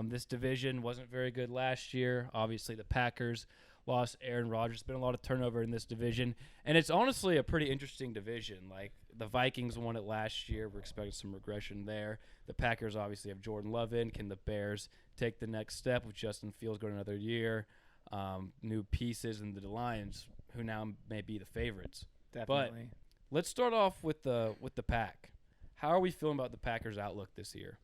This division wasn't very good last year. Obviously, the Packers lost Aaron Rodgers. There's been a lot of turnover in this division, and it's honestly a pretty interesting division. Like, the Vikings won it last year. We're expecting some regression there. The Packers obviously have Jordan Love in. Can the Bears take the next step with Justin Fields going another year? New pieces, and the Lions, who now may be the favorites. Definitely. But let's start off with the Pack. How are we feeling about the Packers' outlook this year?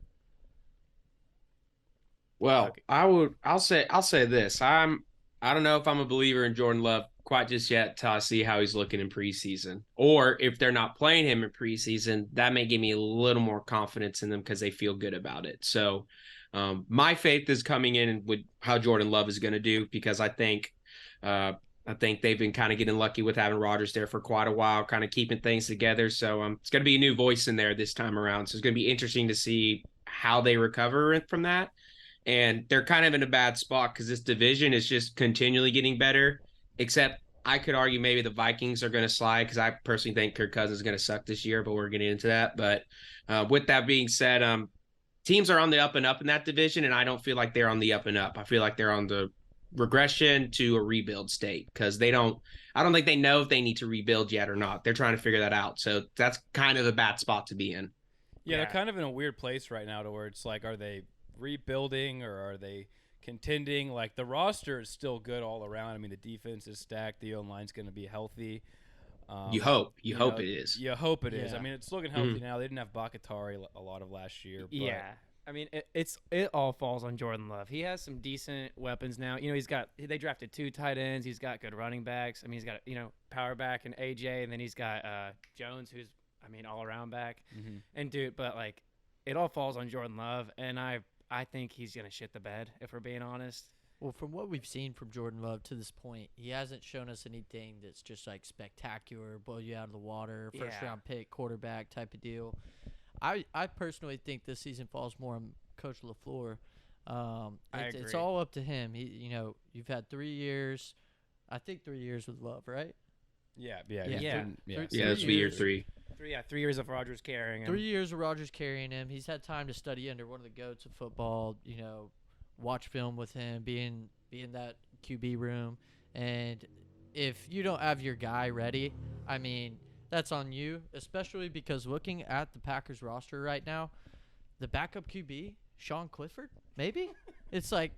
Well, I'll say this. I don't know if I'm a believer in Jordan Love quite just yet till I see how he's looking in preseason. Or if they're not playing him in preseason, that may give me a little more confidence in them because they feel good about it. So my faith is coming in with how Jordan Love is going to do, because I think they've been kind of getting lucky with having Rodgers there for quite a while, kind of keeping things together. So it's going to be a new voice in there this time around. So it's going to be interesting to see how they recover from that. And they're kind of in a bad spot because this division is just continually getting better, except I could argue maybe the Vikings are going to slide, because I personally think Kirk Cousins is going to suck this year, but we're getting into that. But with that being said, teams are on the up and up in that division, and I don't feel like they're on the up and up. I feel like they're on the regression to a rebuild state, because I don't think they know if they need to rebuild yet or not. They're trying to figure that out. So that's kind of a bad spot to be in. Yeah, they're kind of in a weird place right now to where it's like, are they rebuilding or are they contending? Like, the roster is still good all around. I mean, the defense is stacked. The O-line's going to be healthy. You hope it is. You hope it is. I mean, it's looking healthy now. They didn't have Bakatari a lot of last year. But Yeah. I mean, it all falls on Jordan Love. He has some decent weapons now. You know, they drafted 2 tight ends. He's got good running backs. I mean, he's got, power back and AJ, and then he's got Jones, who's, all around back. Mm-hmm. And dude, but like, it all falls on Jordan Love, and I think he's gonna shit the bed, if we're being honest. Well, from what we've seen from Jordan Love to this point, he hasn't shown us anything that's just like spectacular, blow you out of the water, first round pick, quarterback type of deal. I personally think this season falls more on Coach LaFleur. It's all up to him. You've had 3 years, I think 3 years with Love, right? Yeah. This will be year 3. 3 years of Rodgers carrying him. 3 years of Rodgers carrying him. He's had time to study under one of the goats of football. Watch film with him, be in that QB room, and if you don't have your guy ready, I mean, that's on you. Especially because looking at the Packers roster right now, the backup QB, Sean Clifford, maybe it's like.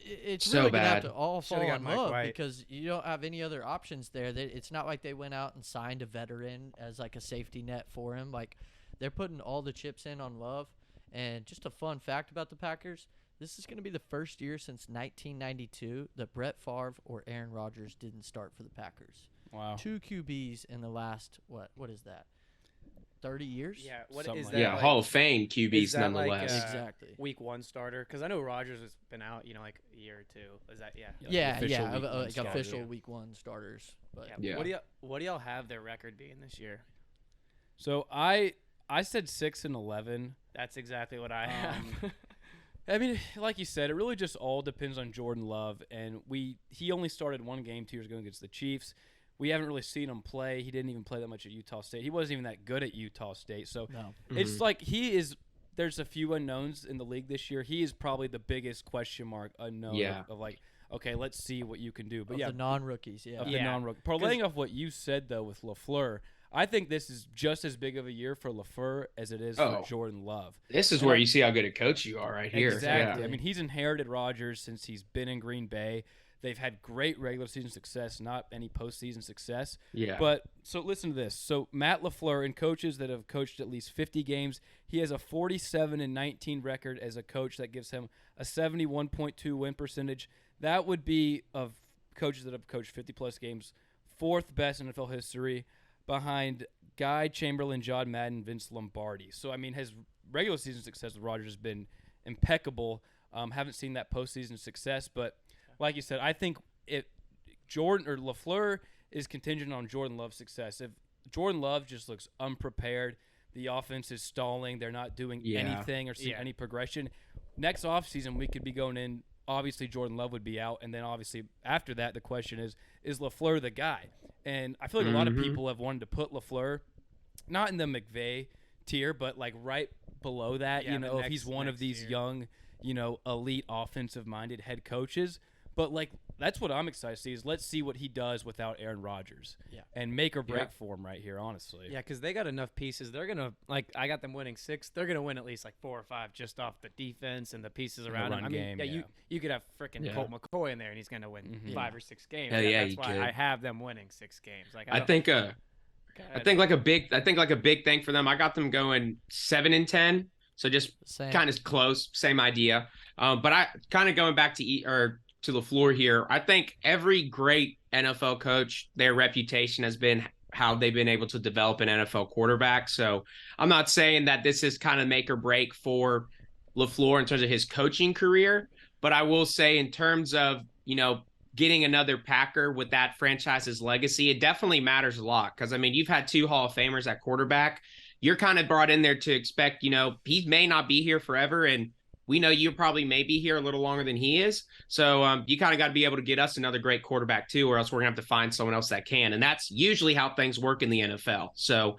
It's so really bad. going to have to all fall Should've on got Mike Love White. because you don't have any other options there. It's not like they went out and signed a veteran as like a safety net for him. Like, they're putting all the chips in on Love. And just a fun fact about the Packers, this is going to be the first year since 1992 that Brett Favre or Aaron Rodgers didn't start for the Packers. Wow. 2 QBs in the last, what is that, 30 years? Yeah, what Something is like that? Yeah, like, Hall of Fame is QBs that nonetheless. Like, Exactly. Week 1 starter, because I know Rodgers has been out, like a year or 2. Is that official week one like starter. official week 1 starters. But Yeah. What do y'all have their record being this year? So I said 6-11. That's exactly what I have. I mean, like you said, it really just all depends on Jordan Love, and he only started 1 game 2 years ago against the Chiefs. We haven't really seen him play. He didn't even play that much at Utah State. He wasn't even that good at Utah State. So it's like there's a few unknowns in the league this year. He is probably the biggest question mark unknown of like, okay, let's see what you can do. But the non-rookies, the non-rookies. Parlaying off what you said, though, with LaFleur, I think this is just as big of a year for LaFleur as it is for Jordan Love. This is where you see how good a coach you are right here. Exactly. Yeah. I mean, he's inherited Rodgers since he's been in Green Bay. They've had great regular season success, not any postseason success. Yeah. But so listen to this. So Matt LaFleur, and coaches that have coached at least 50 games, he has a 47-19 record as a coach that gives him a 71.2 win percentage. That would be, of coaches that have coached 50-plus games, 4th best in NFL history, behind Guy Chamberlain, John Madden, Vince Lombardi. So, I mean, his regular season success with Rodgers has been impeccable. Haven't seen that postseason success, but like you said, I think Jordan or LaFleur is contingent on Jordan Love's success. If Jordan Love just looks unprepared, the offense is stalling, they're not doing anything or seeing any progression. Next offseason, we could be going in. Obviously, Jordan Love would be out, and then obviously after that, the question is LaFleur the guy? And I feel like a lot of people have wanted to put LaFleur not in the McVay tier, but like right below that. Yeah, You the know, if he's one of next these year. young, elite offensive-minded head coaches. But like that's what I'm excited to see is let's see what he does without Aaron Rodgers. Yeah. And make or break Yeah. for him right here, honestly. Yeah, because they got enough pieces. They're gonna I got them winning 6. They're gonna win at least like 4 or 5 just off the defense and the pieces the around run him. I mean, game, yeah, yeah. you could have freaking Yeah. Colt McCoy in there and he's gonna win Mhm. 5 or 6 games. Hell yeah, that's you why could. I have them winning 6 games. Like I don't- think go I ahead. think like a big thing for them. I got them going 7-10, so just Same. kind of close, same idea. But I kind of going back to LaFleur here. I think every great NFL coach, their reputation has been how they've been able to develop an NFL quarterback. So I'm not saying that this is kind of make or break for LaFleur in terms of his coaching career, but I will say in terms of getting another Packer with that franchise's legacy, it definitely matters a lot. Because I mean, you've had 2 Hall of Famers at quarterback. You're kind of brought in there to expect, he may not be here forever, and we know you probably may be here a little longer than he is. So you kind of got to be able to get us another great quarterback too, or else we're gonna have to find someone else that can. And that's usually how things work in the NFL. So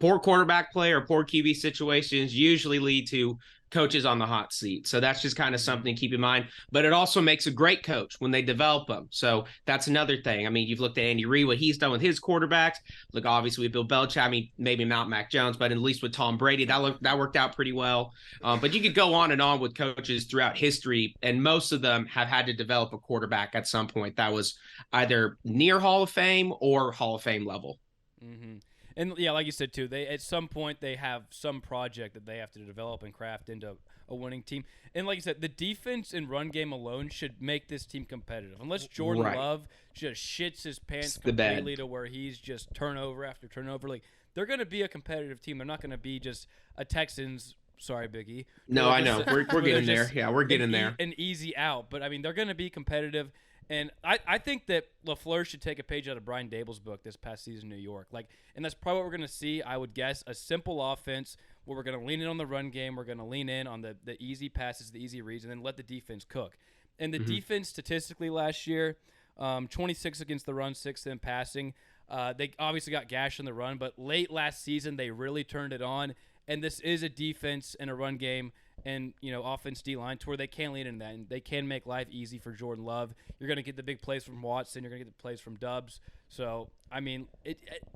poor quarterback play or poor QB situations usually lead to coaches on the hot seat. So that's just kind of something to keep in mind. But it also makes a great coach when they develop them. So that's another thing. I mean, you've looked at Andy Reid, what he's done with his quarterbacks. Look, obviously with Bill Belichick, I mean, maybe not Mac Jones, but at least with Tom Brady, that worked out pretty well. But you could go on and on with coaches throughout history, and most of them have had to develop a quarterback at some point that was either near Hall of Fame or Hall of Fame level. Mm-hmm. And yeah, like you said too, they at some point they have some project that they have to develop and craft into a winning team. And like you said, the defense and run game alone should make this team competitive. Unless Jordan Right. Love just shits his pants The bed. completely to where he's just turnover after turnover, like they're going to be a competitive team. They're not going to be just a Texans. Sorry, Biggie. No, They're I know. just- We're they're getting there. just Yeah, we're getting there. An easy out, but I mean they're going to be competitive. And I think that LaFleur should take a page out of Brian Dable's book this past season in New York. And that's probably what we're going to see, I would guess, a simple offense where we're going to lean in on the run game. We're going to lean in on the easy passes, the easy reads, and then let the defense cook. And the defense statistically last year, 26 against the run, 6th in passing. They obviously got gashed in the run, but late last season they really turned it on. And this is a defense and a run game and, offense D-line to where they can lean into that. And they can make life easy for Jordan Love. You're going to get the big plays from Watson. You're going to get the plays from Dubs. So, I mean,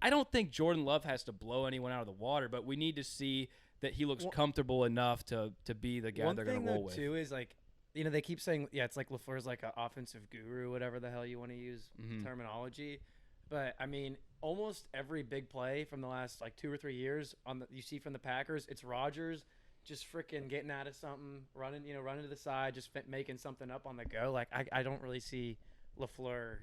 I don't think Jordan Love has to blow anyone out of the water, but we need to see that he looks comfortable enough to be the guy they're going to roll with. One thing, though, too, is like, they keep saying, it's like LaFleur's like an offensive guru, whatever the hell you want to use terminology. But, I mean, almost every big play from the last, 2 or 3 years you see from the Packers, it's Rodgers just freaking getting out of something, running to the side, just making something up on the go. Like, I don't really see LaFleur.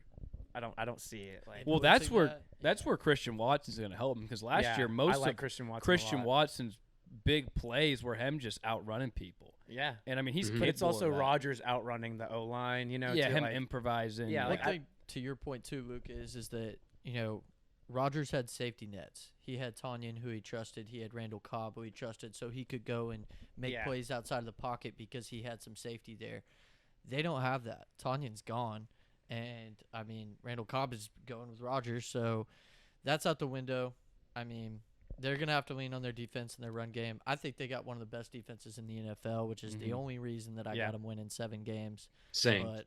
I don't see it. Like, Well, blitzing that's where Christian Watson's going to help him because last year I most like of Christian Watson. Christian Watson's big plays were him just outrunning people. Yeah. And, I mean, he's But it's capable also of that. Rodgers outrunning the O-line, Yeah, too, him like, improvising. Yeah, One like, thing to your point too, Luke, is that Rodgers had safety nets. He had Tanyan, who he trusted. He had Randall Cobb, who he trusted, so he could go and make Yeah. plays outside of the pocket because he had some safety there. They don't have that. Tanyan's gone, and I mean Randall Cobb is going with Rodgers, so that's out the window. I mean, they're gonna have to lean on their defense and their run game. I think they got one of the best defenses in the NFL, which is the only reason that I got them winning 7 games. Same. But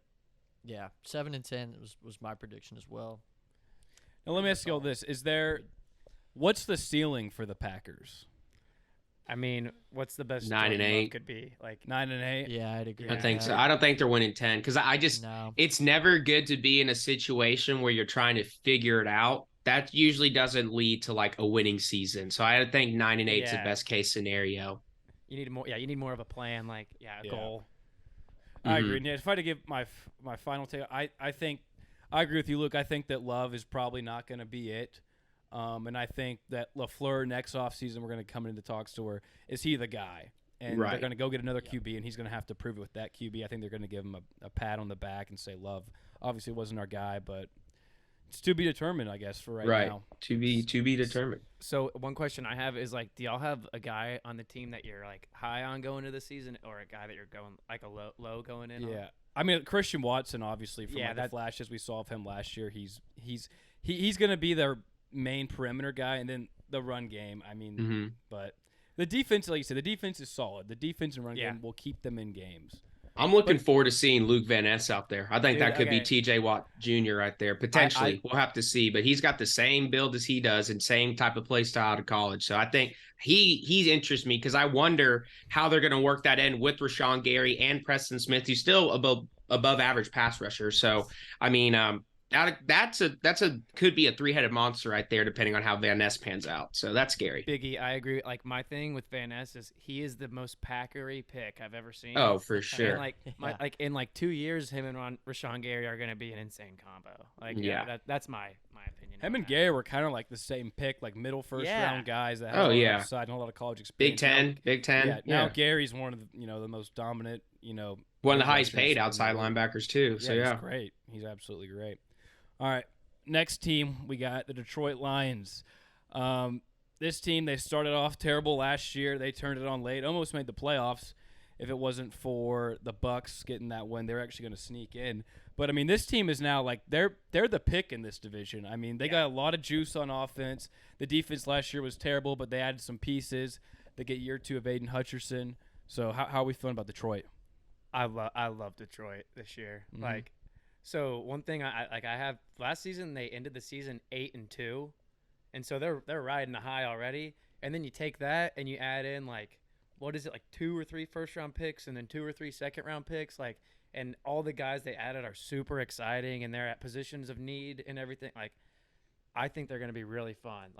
yeah, 7-10 was my prediction as well. Now let me ask you all this: what's the ceiling for the Packers? I mean, what's the best 9 and Jordan Love 8 could be? Like, 9-8. Yeah, I'd agree. Yeah. I with think that. so. I don't think they're winning 10 because No. it's never good to be in a situation where you're trying to figure it out. That usually doesn't lead to like a winning season. So I think 9 and 8 is the Yeah. best case scenario. you need more. Yeah, you need more of a plan. Like, a Yeah. goal. I agree. And yeah, if I had to give my final take, I think I agree with you, Luke. I think that Love is probably not going to be it. And I think that LaFleur next offseason we're going to come into talks to where is he the guy? And they're Right. going to go get another QB, and he's going to have to prove it with that QB. I think they're going to give him a pat on the back and say, Love obviously wasn't our guy, but it's to be determined, I guess, for right now. To be determined. So one question I have is like, do y'all have a guy on the team that you're like high on going to the season, or a guy that you're going like a low going in? Yeah. I mean, Christian Watson, obviously, from Yeah, like the that- flashes we saw of him last year, he's going to be their main perimeter guy, and then the run game. I mean, Mhm. but The defense, like you said, the defense is solid. The defense and run Yeah. game will keep them in games. I'm looking forward to seeing Luke Van Ness out there. I think Dude, that could be okay. TJ Watt Jr. right there. Potentially. We'll have to see. But he's got the same build as he does and same type of play style out of college. So I think he interests me because I wonder how they're going to work that in with Rashawn Gary and Preston Smith, who's still above average pass rusher. So I mean, that's a could be a three-headed monster right there, depending on how Van Ness pans out. So that's scary. Biggie, I agree. Like my thing with Van Ness is he is the most Packery pick I've ever seen. Oh, for sure. And in 2 years, him and Rashawn Gary are gonna be an insane combo. That's my opinion. Him on and that. Gary were kind of like the same pick, like middle first round guys that had a lot of upside and a lot of college Big experience. Big Ten. Yeah. Now Gary's one of the the most dominant one of the highest paid outside linebackers too. So he's great. He's absolutely great. All right. Next team, we got the Detroit Lions. This team, they started off terrible last year. They turned it on late, almost made the playoffs. If it wasn't for the Bucks getting that win, they're actually going to sneak in. But I mean, this team is now like they're the pick in this division. I mean, they got a lot of juice on offense. The defense last year was terrible, but they added some pieces. They get year 2 of Aiden Hutcherson. So how are we feeling about Detroit? I love Detroit this year. Mm-hmm. So one thing I have last season they ended the season 8-2, and so they're riding the high already. And then you take that and you add in what is it 2 or 3 first round picks and then 2 or 3 second round picks and all the guys they added are super exciting and they're at positions of need and everything. I think they're going to be really fun.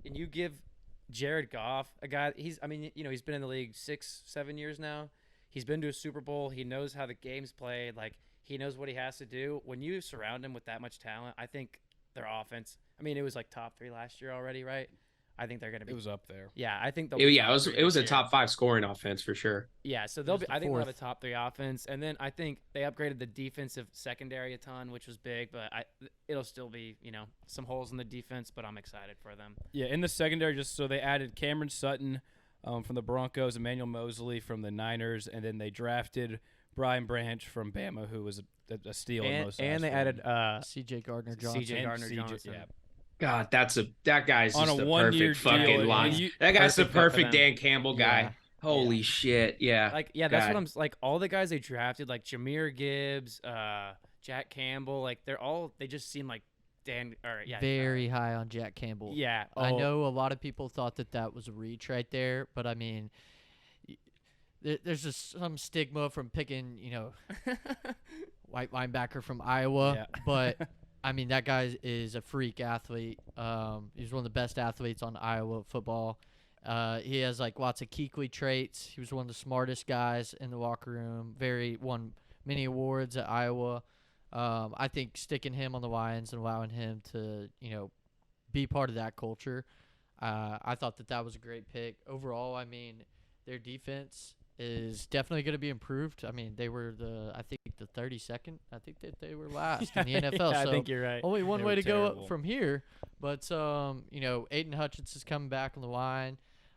And you give Jared Goff a guy he's been in the league 6-7 years now. He's been to a Super Bowl. He knows how the game's played. He knows what he has to do. When you surround him with that much talent, I think their offense. I mean, it was top 3 last year already, right? I think they're going to be. It was up there. Yeah, I think they'll. It was a top 5 scoring offense for sure. Yeah, so they'll be. I think they'll have a top 3 offense, and then I think they upgraded the defensive secondary a ton, which was big. But it'll still be some holes in the defense, but I'm excited for them. Yeah, in the secondary, so they added Cameron Sutton from the Broncos, Emmanuel Mosley from the Niners, and then they drafted Brian Branch from Bama, who was a steal in most. And they added C.J. Gardner-Johnson. C.J. Gardner-Johnson. Yeah. God, that guy's on just a the 1 year perfect fucking line. That guy's the perfect Dan Campbell guy. Yeah. Holy shit, yeah. That's what I'm all the guys they drafted, Jameer Gibbs, Jack Campbell, they just seem like very high on Jack Campbell. Yeah. I know a lot of people thought that was a reach right there, but I mean, there's just some stigma from picking, white linebacker from Iowa. Yeah. But I mean, that guy is a freak athlete. He's one of the best athletes on Iowa football. He has lots of Kuechly traits. He was one of the smartest guys in the locker room. Won many awards at Iowa. I think sticking him on the Lions and allowing him to, be part of that culture, I thought that was a great pick. Overall, I mean, their defense is definitely going to be improved. I mean, they were the 32nd. I think that they were last in the NFL. Yeah, so I think you're right. only one They way were to go terrible. up from here. But, Aiden Hutchins is coming back on the line.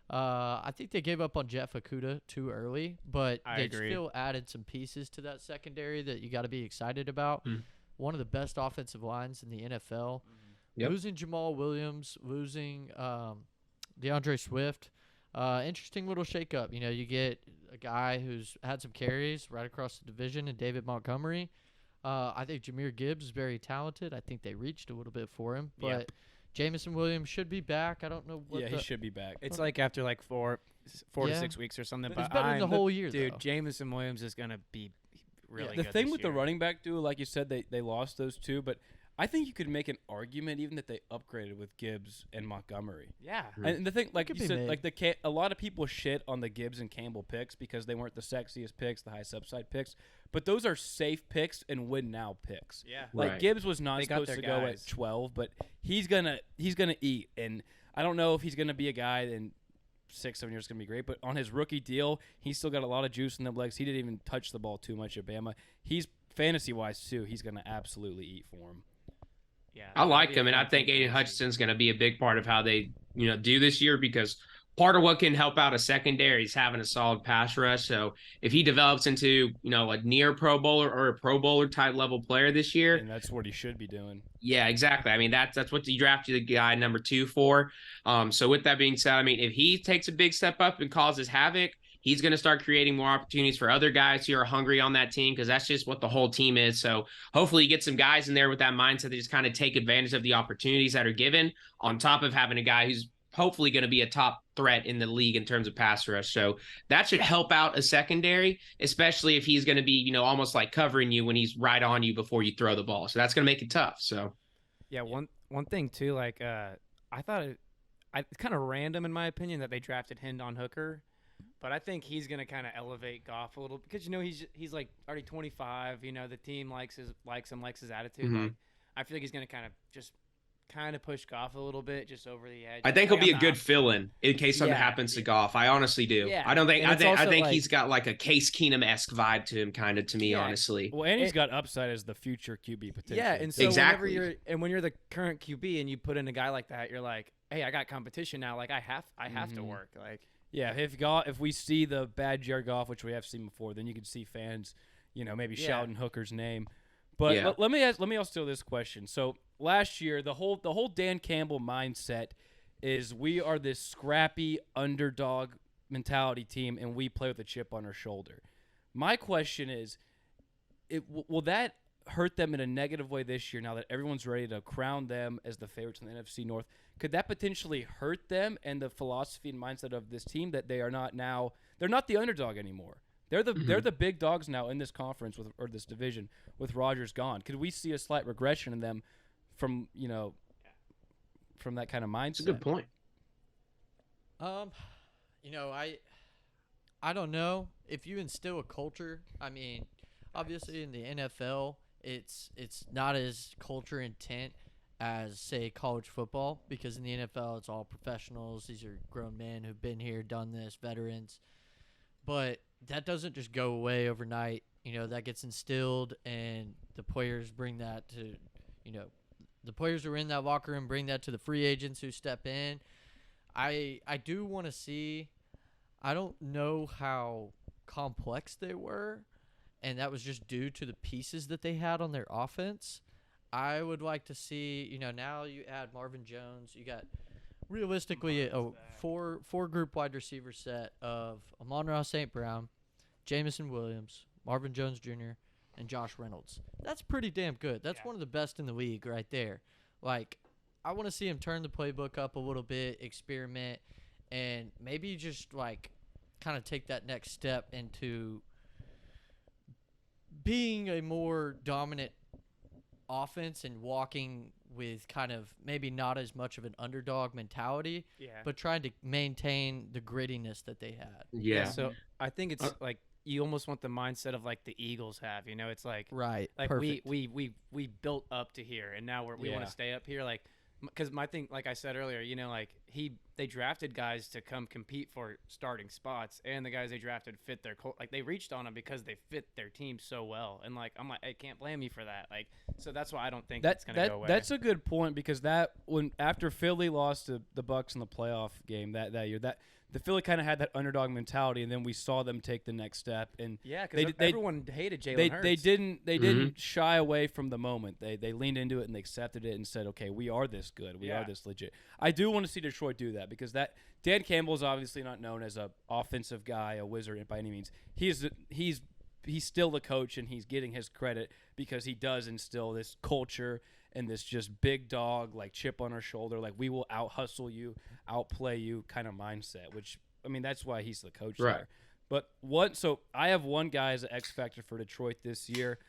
I think they gave up on Jeff Okudah too early, but I they agree. still added some pieces to that secondary that you got to be excited about. One of the best offensive lines in the NFL. Yep. Losing Jamal Williams, losing DeAndre Swift. Interesting little shakeup. You get a guy who's had some carries right across the division in David Montgomery. I think Jameer Gibbs is very talented. I think they reached a little bit for him, but. Yeah. Jamison Williams should be back. I don't know what he should be back. It's after 4 Yeah. to 6 weeks or something. But it's But better than the whole year, dude. though. Jamison Williams is gonna be really the good thing this with the year. running back duo, like you said, they lost those two, but I think you could make an argument even that they upgraded with Gibbs and Montgomery. Yeah. And the thing, like could you be said, made. a lot of people shit on the Gibbs and Campbell picks because they weren't the sexiest picks, the highest upside picks. But those are safe picks and win now picks. Yeah. Like Right. Gibbs was not They got supposed to their go guys. at 12, but he's gonna eat. And I don't know if he's gonna be a guy in 6-7 years gonna be great, but on his rookie deal, he's still got a lot of juice in the legs. He didn't even touch the ball too much at Bama. He's fantasy wise too. He's gonna absolutely eat for him. Yeah. I like That'd be him, and a I fun think team to Aiden see. Hutchinson's going to be a big part of how they, do this year because part of what can help out a secondary is having a solid pass rush. So if he develops into, a near Pro Bowler or a Pro Bowler type level player this year, And that's what he should be doing. yeah, exactly. I mean, that's what you drafted the guy number 2 for. So with that being said, I mean, if he takes a big step up and causes havoc, he's going to start creating more opportunities for other guys who are hungry on that team, because that's just what the whole team is. So hopefully you get some guys in there with that mindset that just kind of take advantage of the opportunities that are given, on top of having a guy who's hopefully going to be a top threat in the league in terms of pass rush. So that should help out a secondary, especially if he's going to be, almost like covering you when he's right on you before you throw the ball. So that's going to make it tough. So Yeah, one thing too, like I thought it's kind of random in my opinion that they drafted Hendon Hooker, but I think he's gonna kind of elevate Goff a little, because he's like already 25. The team likes his attitude. Mhm. Like, I feel like he's gonna kind of push Goff a little bit, just over the edge. I think Like, he'll be I'm a good not- fill-in in case something Yeah, happens to yeah. Goff. I honestly do. Yeah. I don't think And I it's think I also, think like- he's got like a Case Keenum-esque vibe to him, kind of, to me, Yeah. honestly. Well, and he's got upside as the future QB potential. Yeah, and so Exactly. when you're the current QB and you put in a guy like that, you're like, hey, I got competition now. Like I have to Mhm. work. Like Yeah, if we see the bad Jared Goff, which we have seen before, then you can see fans, maybe Yeah. shouting Hooker's name. But Yeah. let me also this question. So last year, the whole Dan Campbell mindset is we are this scrappy underdog mentality team, and we play with a chip on our shoulder. My question is, will that hurt them in a negative way this year? Now that everyone's ready to crown them as the favorites in the NFC North, could that potentially hurt them and the philosophy and mindset of this team that they are not now? They're not the underdog anymore. They're the big dogs now in this conference or this division with Rodgers gone. Could we see a slight regression in them from from that kind of mindset? It's a good point. I don't know if you instill a culture. I mean, obviously in the NFL, it's not as culture intent as, say, college football, because in the NFL it's all professionals. These are grown men who've been here, done this, veterans. But that doesn't just go away overnight. That gets instilled, and the players bring that to, the players who are in that locker room bring that to the free agents who step in. I do want to see. I don't know how complex they were, and that was just due to the pieces that they had on their offense. I would like to see, now you add Marvin Jones. You got realistically a four group wide receiver set of Amon-Ra St. Brown, Jamison Williams, Marvin Jones Jr., and Josh Reynolds. That's pretty damn good. That's one of the best in the league right there. Like, I want to see him turn the playbook up a little bit, experiment, and maybe just, like, kind of take that next step into being a more dominant offense and walking with kind of maybe not as much of an underdog mentality, but trying to maintain the grittiness that they had. Yeah. So I think it's like you almost want the mindset of like the Eagles have. It's like Right. like Perfect. we built up to here, and now we want Yeah. to stay up here. Like, because my thing, like I said earlier, like they drafted guys to come compete for starting spots, and the guys they drafted fit their like they reached on them because they fit their team so well. And like I'm like, I can't blame you for that. Like, so that's why I don't think that's gonna go away. That's a good point, because after Philly lost to the Bucs in the playoff game that year, that the Philly kind of had that underdog mentality, and then we saw them take the next step. And yeah, because everyone hated Jalen they Hurts. didn't shy away from the moment. They leaned into it and they accepted it and said, okay, we are this good. We are this legit. I do want to see Detroit do that, because that Dan Campbell is obviously not known as a offensive guy, a wizard by any means. He's still the coach, and he's getting his credit because he does instill this culture and this just big dog, like chip on our shoulder, like we will out hustle you, outplay you kind of mindset, which, I mean, that's why he's the coach there. But so I have one guy as an X factor for Detroit this year.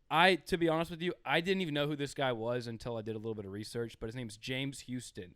To be honest with you, I didn't even know who this guy was until I did a little bit of research, but his name's James Houston.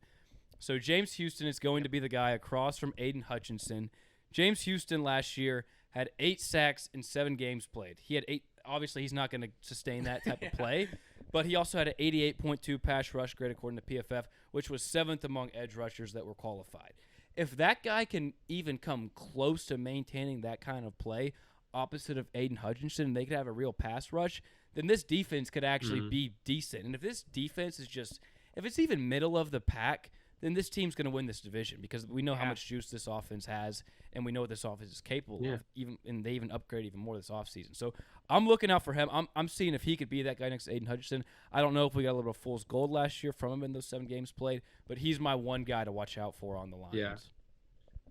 So James Houston is going to be the guy across from Aiden Hutchinson. James Houston last year had 8 sacks in 7 games played. He had 8. Obviously, he's not going to sustain that type of play, but he also had an 88.2 pass rush grade according to PFF, which was 7th among edge rushers that were qualified. If that guy can even come close to maintaining that kind of play opposite of Aiden Hutchinson, and they could have a real pass rush, then this defense could actually be decent. And if this defense is if it's even middle of the pack, then this team's going to win this division because we know how Yeah. much juice this offense has, and we know what this offense is capable Yeah. of. And they even upgrade even more this offseason. So I'm looking out for him. I'm seeing if he could be that guy next to Aiden Hutchinson. I don't know if we got a little fool's gold last year from him in those 7 games played, but he's my one guy to watch out for on the Lions. Yeah.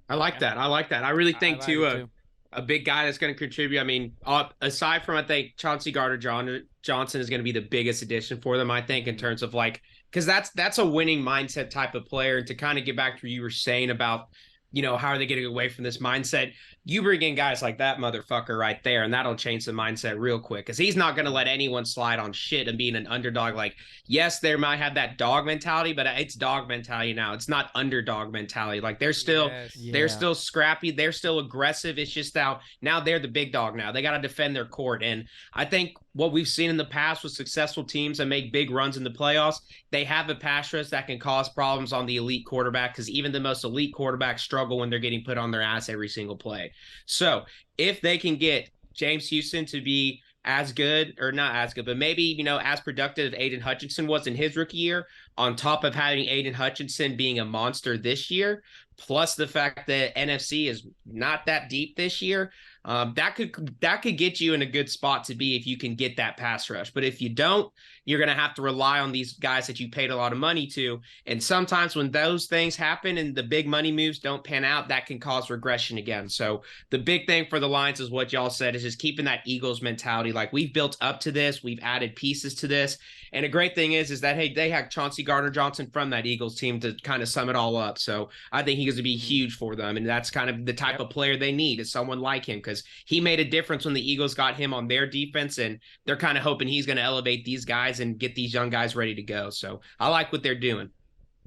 I like that. I really think, I like it too. a big guy that's going to contribute. I mean, aside from, I think Chauncey Gardner-Johnson is going to be the biggest addition for them, I think, in terms of like, because that's a winning mindset type of player. And to kind of get back to what you were saying about, how are they getting away from this mindset? You bring in guys like that motherfucker right there, and that'll change the mindset real quick because he's not going to let anyone slide on shit and being an underdog. Like, yes, they might have that dog mentality, but it's dog mentality now. It's not underdog mentality. Like, they're still they're still scrappy. They're still aggressive. It's just now they're the big dog now. They got to defend their court. And I think what we've seen in the past with successful teams that make big runs in the playoffs, they have a pass rush that can cause problems on the elite quarterback because even the most elite quarterbacks struggle when they're getting put on their ass every single play. So if they can get James Houston to be as good, or not as good, but maybe, as productive as Aiden Hutchinson was in his rookie year, on top of having Aiden Hutchinson being a monster this year, plus the fact that NFC is not that deep this year, that could get you in a good spot to be if you can get that pass rush. But if you don't, you're going to have to rely on these guys that you paid a lot of money to. And sometimes when those things happen and the big money moves don't pan out, that can cause regression again. So the big thing for the Lions is what y'all said, is just keeping that Eagles mentality. Like, we've built up to this, we've added pieces to this. And a great thing is that, hey, they have Chauncey Gardner-Johnson from that Eagles team to kind of sum it all up. So I think he's going to be huge for them. And that's kind of the type of player they need, is someone like him, because he made a difference when the Eagles got him on their defense. And they're kind of hoping he's going to elevate these guys and get these young guys ready to go. So I like what they're doing.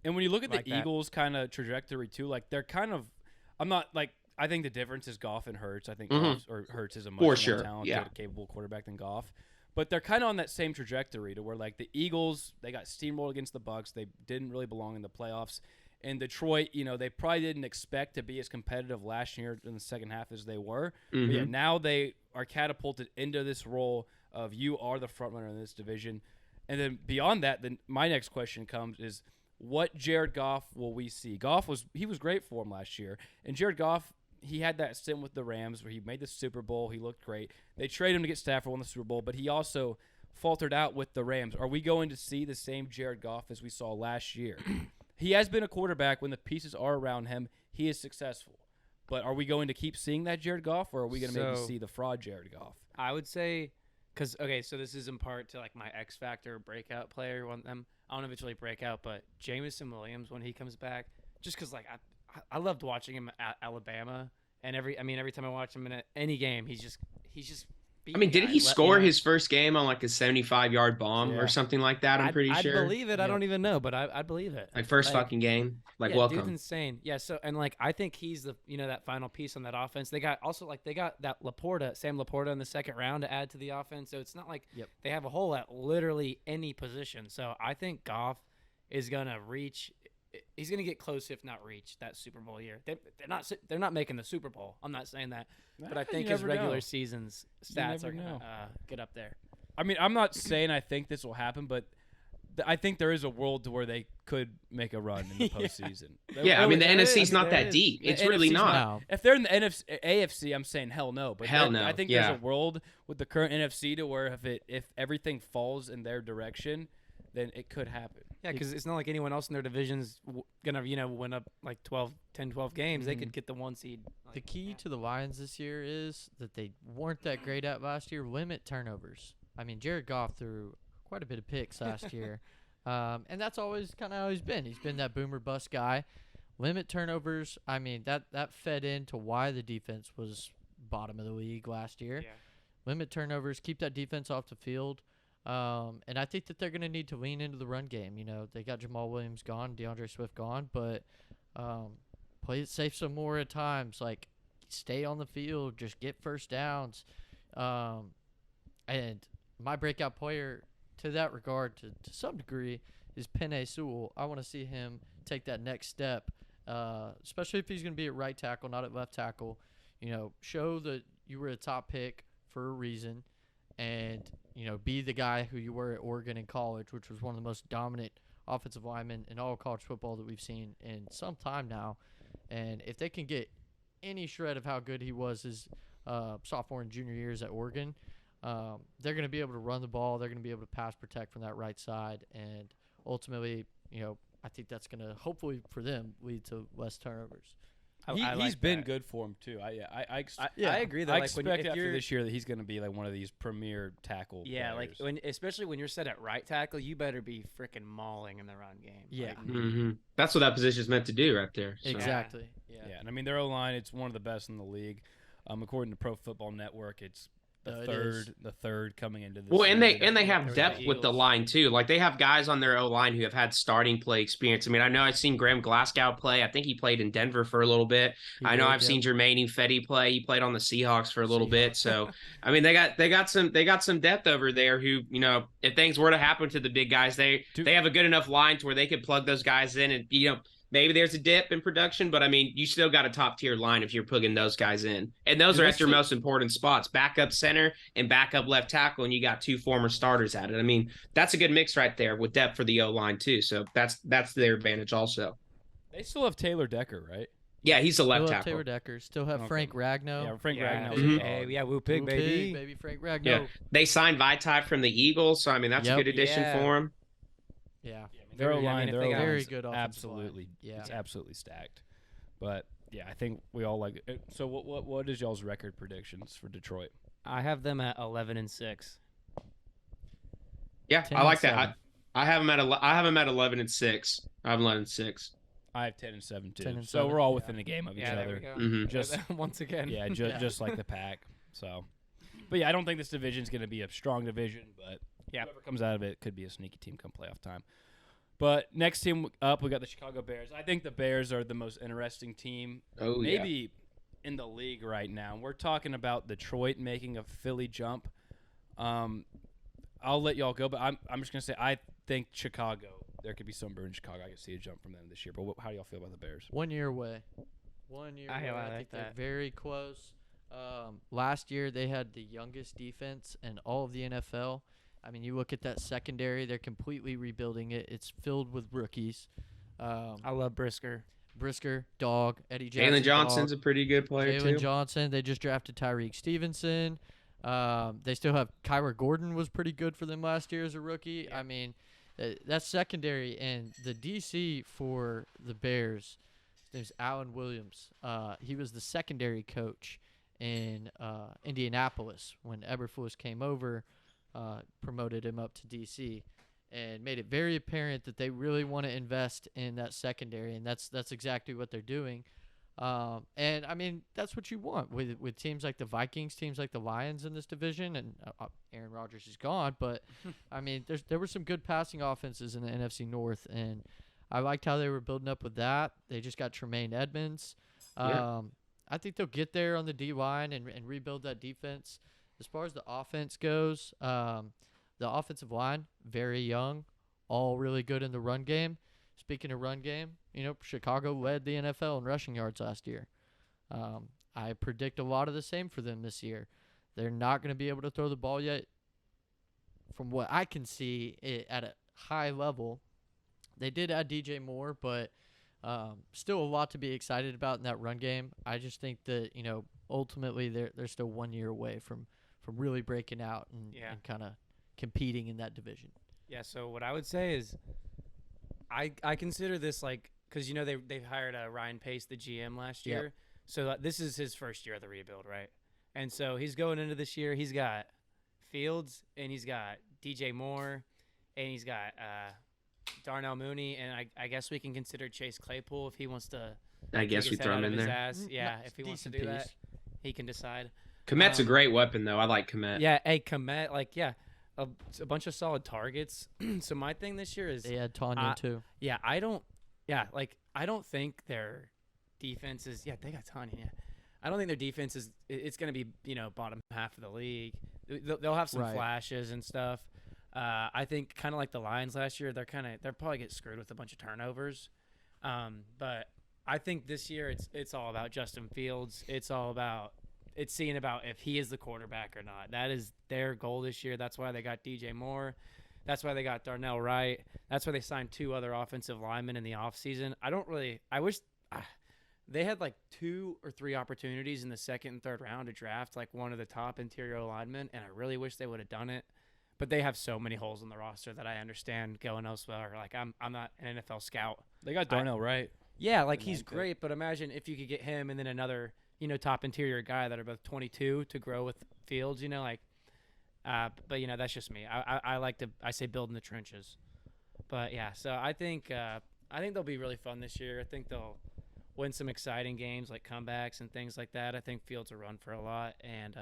And when you look at Like the that. Eagles kind of trajectory too, like they're kind of, I'm not like, I think the difference is Goff and Hurts. I think Hurts is a much For more sure, talented, yeah. capable quarterback than Goff. But they're kind of on that same trajectory to where, like, the Eagles, they got steamrolled against the Bucs. They didn't really belong in the playoffs. And Detroit, they probably didn't expect to be as competitive last year in the second half as they were. But yeah, now they are catapulted into this role of, you are the front runner in this division. And then beyond that, then my next question comes is, what Jared Goff will we see? He was great for him last year. And Jared Goff, he had that stint with the Rams where he made the Super Bowl. He looked great. They traded him to get Stafford, won the Super Bowl, but he also faltered out with the Rams. Are we going to see the same Jared Goff as we saw last year? He has been a quarterback when the pieces are around him. He is successful. But are we going to keep seeing that Jared Goff, or are we going to maybe see the fraud Jared Goff? I would say, because, okay, so this is in part to, like, my X Factor breakout player. I don't know if it's really breakout, but Jameson Williams, when he comes back, just because, like, I loved watching him at Alabama, and every time I watch him in any game, he's just I mean, didn't he score his first game on like a 75-yard bomb or something like that? I'm pretty sure. I believe it. I don't even know, but I believe it. Like, first fucking game. Like, yeah, welcome. Dude's insane. Yeah. So, and like, I think he's the that final piece on that offense. They got that Sam Laporta in the second round to add to the offense. So it's not like they have a hole at literally any position. So I think Goff is gonna reach. He's gonna get close, if not reach, that Super Bowl year. They're not making the Super Bowl. I'm not saying that, but I think his regular season's stats are gonna get up there. I mean, I'm not saying I think this will happen, but I think there is a world to where they could make a run in the postseason. Yeah, I mean, the NFC's not that deep. It's really not. If they're in the AFC, I'm saying hell no. But hell no. I think there's a world with the current NFC to where if everything falls in their direction, then it could happen. Yeah, because it's not like anyone else in their division's gonna win up like 10, 12 games. They could get the 1 seed. The key to the Lions this year is that they weren't that great at last year. Limit turnovers. I mean, Jared Goff threw quite a bit of picks last year, and that's always kind of how he's been. He's been that boomer bust guy. Limit turnovers. I mean, that fed into why the defense was bottom of the league last year. Yeah. Limit turnovers. Keep that defense off the field. And I think that they're going to need to lean into the run game. They got Jamal Williams gone, DeAndre Swift gone, but play it safe some more at times. Like, stay on the field, just get first downs. And my breakout player to that regard, to some degree, is Penei Sewell. I want to see him take that next step, especially if he's going to be at right tackle, not at left tackle. Show that you were a top pick for a reason, and be the guy who you were at Oregon in college, which was one of the most dominant offensive linemen in all college football that we've seen in some time now. And if they can get any shred of how good he was his sophomore and junior years at Oregon, they're going to be able to run the ball. They're going to be able to pass protect from that right side. And ultimately, I think that's going to, hopefully for them, lead to less turnovers. He's been good for him too. I agree though. I Like, when expect if after you're, this year that he's going to be like one of these premier tackle. yeah, players. like especially when you're set at right tackle, you better be freaking mauling in the run game. Yeah. Like, That's what that position is meant to do right there. So. Exactly. Yeah, and I mean their O-line, it's one of the best in the league. According to Pro Football Network, it's the third coming into this. Well, and they season. have depth with the line too. Like they have guys on their O-line who have had starting play experience. I mean, I know I've seen Graham Glasgow play. I think he played in Denver for a little bit. I've seen Jermaine Fetty play. He played on the Seahawks for a little bit. So I mean, they got some depth over there. Who if things were to happen to the big guys, they have a good enough line to where they could plug those guys in and maybe there's a dip in production, but I mean, you still got a top tier line if you're plugging those guys in. And those are at your most important spots, backup center and backup left tackle, and you got 2 former starters at it. I mean, that's a good mix right there with depth for the O-line too. So that's their advantage also. They still have Taylor Decker, right? Yeah, he's a left Still have tackle. Taylor Decker. Still have Frank Ragnow. Yeah, Frank Ragnow. Hey, Woo Pig, baby. Baby Frank Ragnow. Yeah. They signed Vitae from the Eagles, so I mean, that's a good addition for him. Yeah. Their O-line, if they got very good offensive absolutely, line. Yeah. it's absolutely stacked. But yeah, I think we all like it. So what is y'all's record predictions for Detroit? I have them at 11-6. Yeah, I like that. I have them at 11-6. I have 11-6. I have 10-7 too. 10-7, so we're all within a game of each There other. we go. Mhm. Just once again. Yeah, just like the pack. So, but yeah, I don't think this division is going to be a strong division. But whoever comes out of it could be a sneaky team come playoff time. But next team up, we got the Chicago Bears. I think the Bears are the most interesting team, maybe in the league right now. We're talking about Detroit making a Philly jump. I'll let y'all go, but I'm just gonna say I think Chicago. There could be some in Chicago. I could see a jump from them this year. But how do y'all feel about the Bears? 1 year away. 1 year away. I think they're very close. Last year they had the youngest defense in all of the NFL. I mean, you look at that secondary; they're completely rebuilding it. It's filled with rookies. I love Brisker. Dog, Eddie Jackson. Jalen Johnson's a pretty good player too. Jalen Johnson. They just drafted Tyreek Stevenson. They still have Kyler Gordon was pretty good for them last year as a rookie. Yeah. I mean, that's secondary. And the DC for the Bears, his name's Alan Williams. He was the secondary coach in Indianapolis when Eberflus came over, promoted him up to DC, and made it very apparent that they really want to invest in that secondary, and that's exactly what they're doing. And I mean, that's what you want with teams like the Vikings, teams like the Lions in this division. And Aaron Rodgers is gone, but I mean, there were some good passing offenses in the NFC North, and I liked how they were building up with that. They just got Tremaine Edmonds. I think they'll get there on the D line and rebuild that defense. As far as the offense goes, the offensive line very young, all really good in the run game. Speaking of run game, Chicago led the NFL in rushing yards last year. I predict a lot of the same for them this year. They're not going to be able to throw the ball yet. From what I can see at a high level, they did add DJ Moore, but still a lot to be excited about in that run game. I just think that, ultimately they're still 1 year away from really breaking out and kind of competing in that division. Yeah, so what I would say is I consider this because they hired Ryan Pace, the GM, last year. Yep. So this is his first year of the rebuild, right? And so he's going into this year. He's got Fields and he's got DJ Moore and he's got Darnell Mooney, and I guess we can consider Chase Claypool if he wants to. I guess we throw him in there. Yeah, if he wants to do that, he can decide. Komet's a great weapon, though. I like Komet. Yeah, Komet, a bunch of solid targets. So my thing this year is they had Tanya too. Yeah, I don't think their defense is. Yeah, they got Tanya. Yeah, I don't think their defense is. It's going to be bottom half of the league. They'll have some flashes and stuff. I think kind of like the Lions last year. They'll probably get screwed with a bunch of turnovers. But I think this year it's all about Justin Fields. It's seeing about if he is the quarterback or not. That is their goal this year. That's why they got DJ Moore. That's why they got Darnell Wright. That's why they signed 2 other offensive linemen in the offseason. I wish they had like 2 or 3 opportunities in the second and third round to draft like one of the top interior linemen, and I really wish they would have done it. But they have so many holes in the roster that I understand going elsewhere. Like I'm not an NFL scout. They got Darnell Wright. Yeah, like I he's like that. great, but imagine if you could get him and then another, top interior guy that are both 22 to grow with Fields, but that's just me. I like to say build in the trenches. But yeah, so I think they'll be really fun this year. I think they'll win some exciting games like comebacks and things like that. I think Fields will run for a lot, and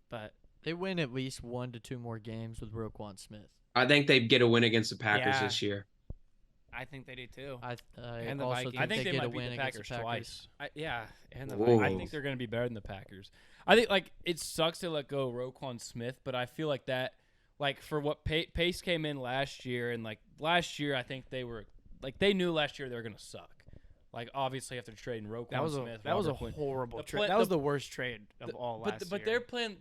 but They win at least 1 to 2 more games with Roquan Smith. I think they get a win against the Packers Yeah. this year. I think they do too. I And the also Vikings. think I think they get might a beat win the against Packers the Packers twice. And the Whoa. Vikings. I think they're going to be better than the Packers. I think like it sucks to let go of Roquan Smith, but I feel like that, like for what Pace came in last year, and like last year I think they were like they knew last year they were going to suck. Like obviously after trading Roquan That was Smith, a Robert Quinn. horrible The trade. play- That was the- the worst trade of all last year. But they're playing.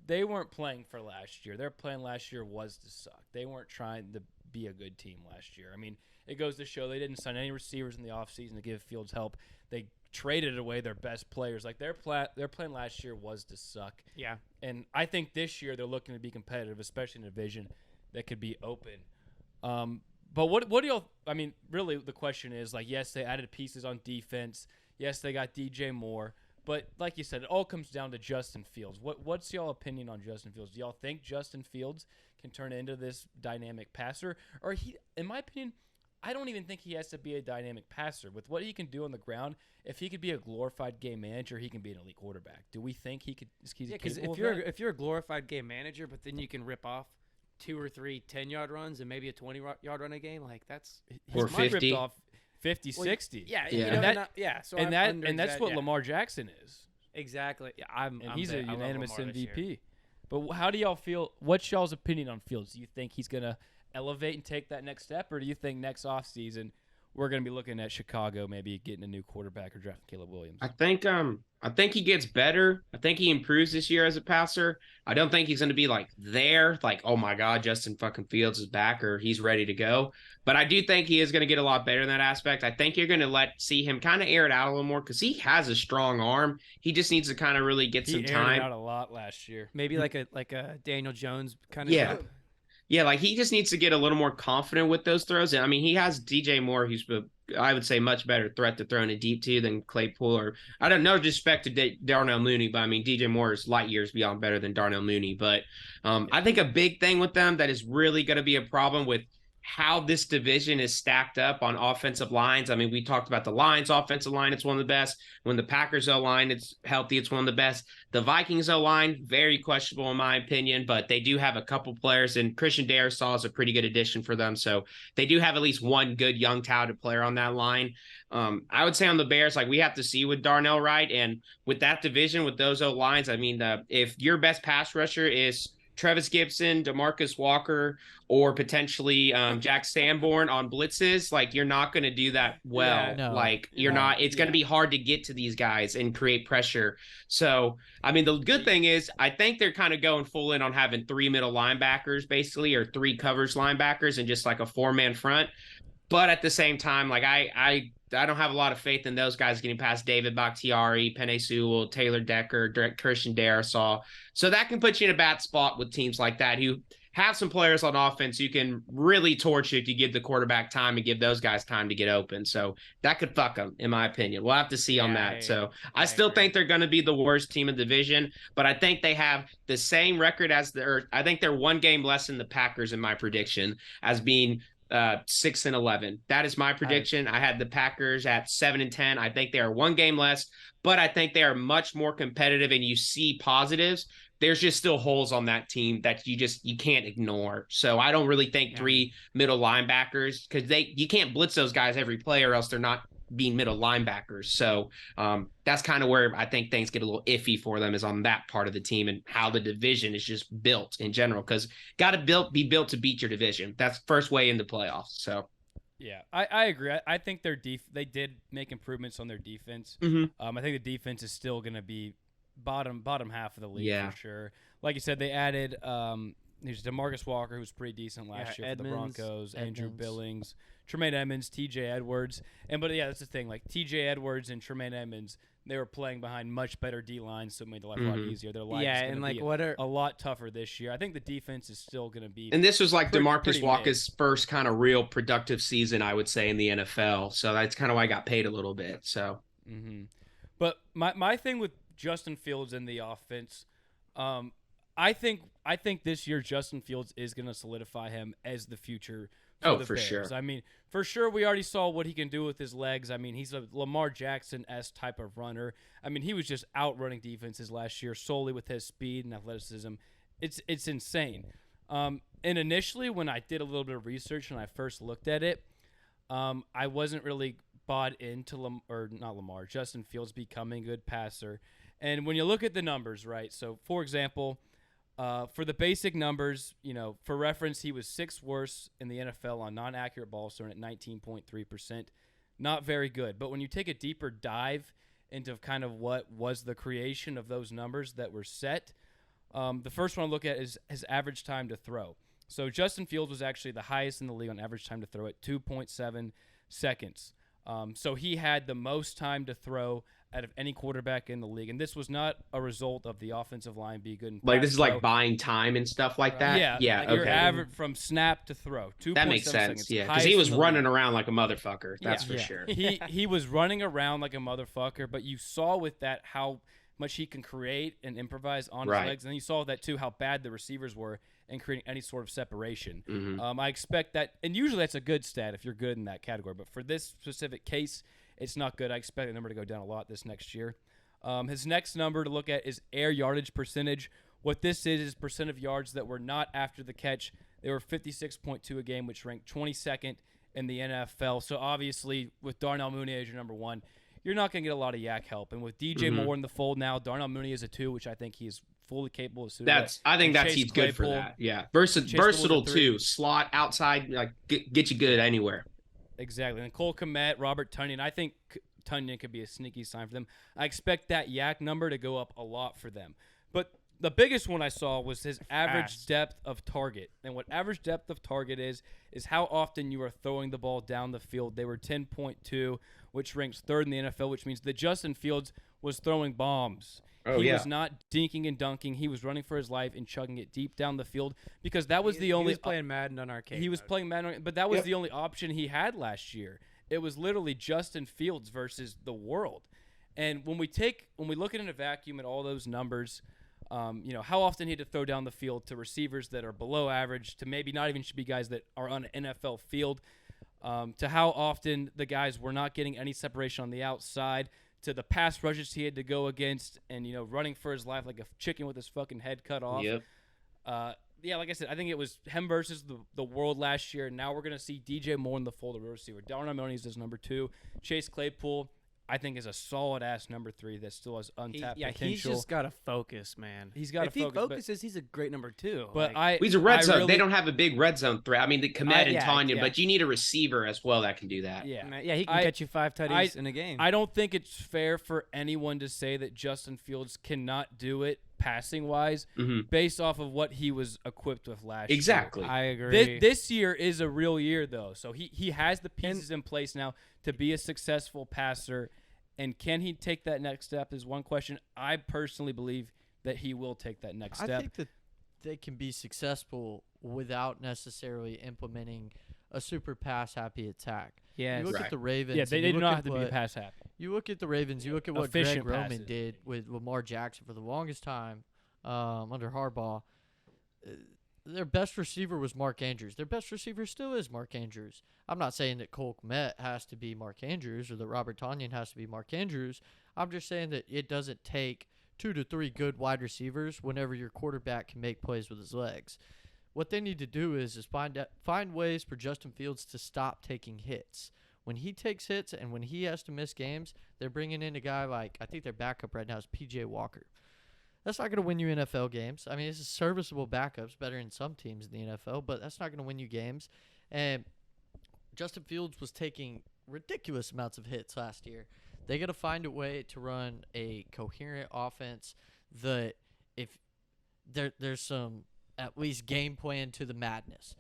They weren't playing for last year. Their plan last year was to suck. They weren't trying to be a good team last year. I mean, it goes to show they didn't sign any receivers in the offseason to give Fields help. They traded away their best players. Like their plan last year was to suck. Yeah. And I think this year they're looking to be competitive, especially in a division that could be open. But what do y'all? I mean, really, the question is like, yes, they added pieces on defense. Yes, they got DJ Moore. But like you said, it all comes down to Justin Fields. What's y'all opinion on Justin Fields? Do y'all think Justin Fields can turn into this dynamic passer? Or he, in my opinion, I don't even think he has to be a dynamic passer. With what he can do on the ground, if he could be a glorified game manager, he can be an elite quarterback. Do we think he could? He's Because capable if of that? you're a glorified game manager, but then you can rip off 2 or 3 10-yard runs and maybe a 20-yard run a game, like that's He's Or 50. ripped off 50, Well, 60. yeah, Yeah. and And So and I'm that and that's what Lamar Jackson is. exactly. Yeah, And he's a I love unanimous Lamar this year. MVP. But how do y'all feel? What's y'all's opinion on Fields? Do you think he's going to elevate and take that next step, or do you think next offseason we're going to be looking at Chicago maybe getting a new quarterback or drafting Caleb Williams? I think he gets better. I think he improves this year as a passer. I don't think he's going to be like there, like, oh my God, Justin fucking Fields is back or he's ready to go. But I do think he is going to get a lot better in that aspect. I think you're going to see him kind of air it out a little more because he has a strong arm. He just needs to kind of really get He some aired time. it out a lot last year. Maybe like a Daniel Jones kind of. Yeah. Yeah, like he just needs to get a little more confident with those throws. I mean, he has DJ Moore, who's I would say much better threat to throwing it deep to than Claypool. Or I don't know, disrespect to Darnell Mooney, but I mean DJ Moore is light years beyond better than Darnell Mooney. But I think a big thing with them that is really going to be a problem with how this division is stacked up on offensive lines. I mean, we talked about the Lions offensive line. It's one of the best. When the Packers O-line, it's healthy. It's one of the best. The Vikings O-line, very questionable in my opinion, but they do have a couple players, and Christian Darrisaw is a pretty good addition for them. So they do have at least one good young talented player on that line. I would say on the Bears, like we have to see with Darnell Wright and with that division, with those O-lines, I mean, if your best pass rusher is Travis Gibson, DeMarcus Walker, or potentially Jack Sanborn on blitzes, like you're not going to do that well. Yeah, no. Like you're No. not, it's going to be hard to get to these guys and create pressure. So, I mean, the good thing is I think they're kind of going full in on having 3 middle linebackers basically, or 3 coverage linebackers and just like a 4-man front. But at the same time, like I don't have a lot of faith in those guys getting past David Bakhtiari, Penei Sewell, Taylor Decker, Christian Darrisaw. So that can put you in a bad spot with teams like that who have some players on offense you can really torch if you give the quarterback time and give those guys time to get open. So that could fuck them, in my opinion. We'll have to see on that. So I still agree. think they're going to be the worst team in the division, but I think they have the same record as I think they're 1 game less than the Packers in my prediction as being 6-11. That is my prediction. I had the Packers at 7-10. I think they are 1 game less, but I think they are much more competitive and you see positives. There's just still holes on that team that you can't ignore. So I don't really think 3 middle linebackers, because you can't blitz those guys every play or else they're not being middle linebackers. So that's kind of where I think things get a little iffy for them, is on that part of the team and how the division is just built in general, because got to be built to beat your division. That's first way in the playoffs. So Yeah, I agree. I think they did make improvements on their defense. Mhm. I think the defense is still going to be bottom half of the league Yeah. for sure. Like you said, they added There's DeMarcus Walker, who's pretty decent last year for the Edmonds, Broncos. Andrew Edmonds. Billings, Tremaine Edmonds, T.J. Edwards. But yeah, that's the thing. Like, T.J. Edwards and Tremaine Edmonds, they were playing behind much better D-lines, so it made their life a lot easier. Their life is going to be a lot tougher this year. I think the defense is still going to be And this was like DeMarcus pretty Walker's first kind of real productive season, I would say, in the NFL. So that's kind of why I got paid a little bit. So, But my thing with Justin Fields in the offense, I think this year Justin Fields is going to solidify him as the future for the Bears. Sure. I mean, for sure, we already saw what he can do with his legs. I mean, he's a Lamar Jackson-esque type of runner. I mean, he was just outrunning defenses last year solely with his speed and athleticism. It's insane. And initially, when I did a little bit of research and I first looked at it, I wasn't really bought into Justin Fields becoming a good passer. And when you look at the numbers, right? So, for example, for the basic numbers, for reference, he was 6th worst in the NFL on non-accurate ball thrown at 19.3%. Not very good. But when you take a deeper dive into kind of what was the creation of those numbers that were set, the first one I look at is his average time to throw. So Justin Fields was actually the highest in the league on average time to throw at 2.7 seconds. So he had the most time to throw out of any quarterback in the league. And this was not a result of the offensive line being good. Like, this is like buying time and stuff like that? Yeah. Okay. Your average from snap to throw. 2.7 that makes sense, seconds. yeah. Because he was running around like a motherfucker. That's for sure. He was running around like a motherfucker, but you saw with that how much he can create and improvise on his legs. And then you saw that, too, how bad the receivers were in creating any sort of separation. I expect that, and usually that's a good stat if you're good in that category. But for this specific case, it's not good. I expect the number to go down a lot this next year. His next number to look at is air yardage percentage. What this is percent of yards that were not after the catch. They were 56.2 a game, which ranked 22nd in the NFL. So obviously, with Darnell Mooney as your number one, you're not going to get a lot of yak help. And with DJ Moore in the fold now, Darnell Mooney is a 2, which I think he's fully capable of suiting. I think he's good for that. Yeah, versatile too. Slot outside, like get you good anywhere. Exactly. And Cole Kmet, Robert Tonyan. I think Tonyan could be a sneaky sign for them. I expect that yak number to go up a lot for them. But the biggest one I saw was his average depth of target. And what average depth of target is how often you are throwing the ball down the field. They were 10.2, which ranks 3rd in the NFL, which means that Justin Fields was throwing bombs. He was not dinking and dunking. He was running for his life and chugging it deep down the field because that was the only. He was playing Madden on arcade. He was playing Madden, but that was the only option he had last year. It was literally Justin Fields versus the world. And when we look at in a vacuum at all those numbers, how often he had to throw down the field to receivers that are below average, to maybe not even should be guys that are on an NFL field, to how often the guys were not getting any separation on the outside, to the pass rushes he had to go against, and running for his life like a chicken with his fucking head cut off. Yep. Like I said, I think it was him versus the world last year. Now we're gonna see DJ Moore in the fold of receiver. Darnell Mooney is number 2. Chase Claypool, I think, is a solid ass number 3 that still has untapped potential. He's just got to focus, man. He's got to focus. If he focuses, he's a great number 2. But he's a red zone. They don't have a big red zone threat. I mean, the Kmet and Tonyan, yeah. but you need a receiver as well that can do that. Yeah, he can catch you 5 tutties in a game. I don't think it's fair for anyone to say that Justin Fields cannot do it passing wise based off of what he was equipped with last year. Exactly. I agree. This year is a real year, though. So he has the pieces in place now to be a successful passer. And can he take that next step is one question. I personally believe that he will take that next step. I think that they can be successful without necessarily implementing a super pass-happy attack. Yeah, you look at the Ravens. Yeah, they do not have to be pass happy. You look at the Ravens. You look at what Efficient Greg passes. Roman did with Lamar Jackson for the longest time under Harbaugh. Their best receiver was Mark Andrews. Their best receiver still is Mark Andrews. I'm not saying that Cole Kmet has to be Mark Andrews or that Robert Tonyan has to be Mark Andrews. I'm just saying that it doesn't take 2 to 3 good wide receivers whenever your quarterback can make plays with his legs. What they need to do is find ways for Justin Fields to stop taking hits. When he takes hits and when he has to miss games, they're bringing in a guy like, I think their backup right now is P.J. Walker. That's not going to win you NFL games. I mean, it's a serviceable backups, better in some teams in the NFL, but that's not going to win you games. And Justin Fields was taking ridiculous amounts of hits last year. They got to find a way to run a coherent offense that if there's some at least game plan to the madness.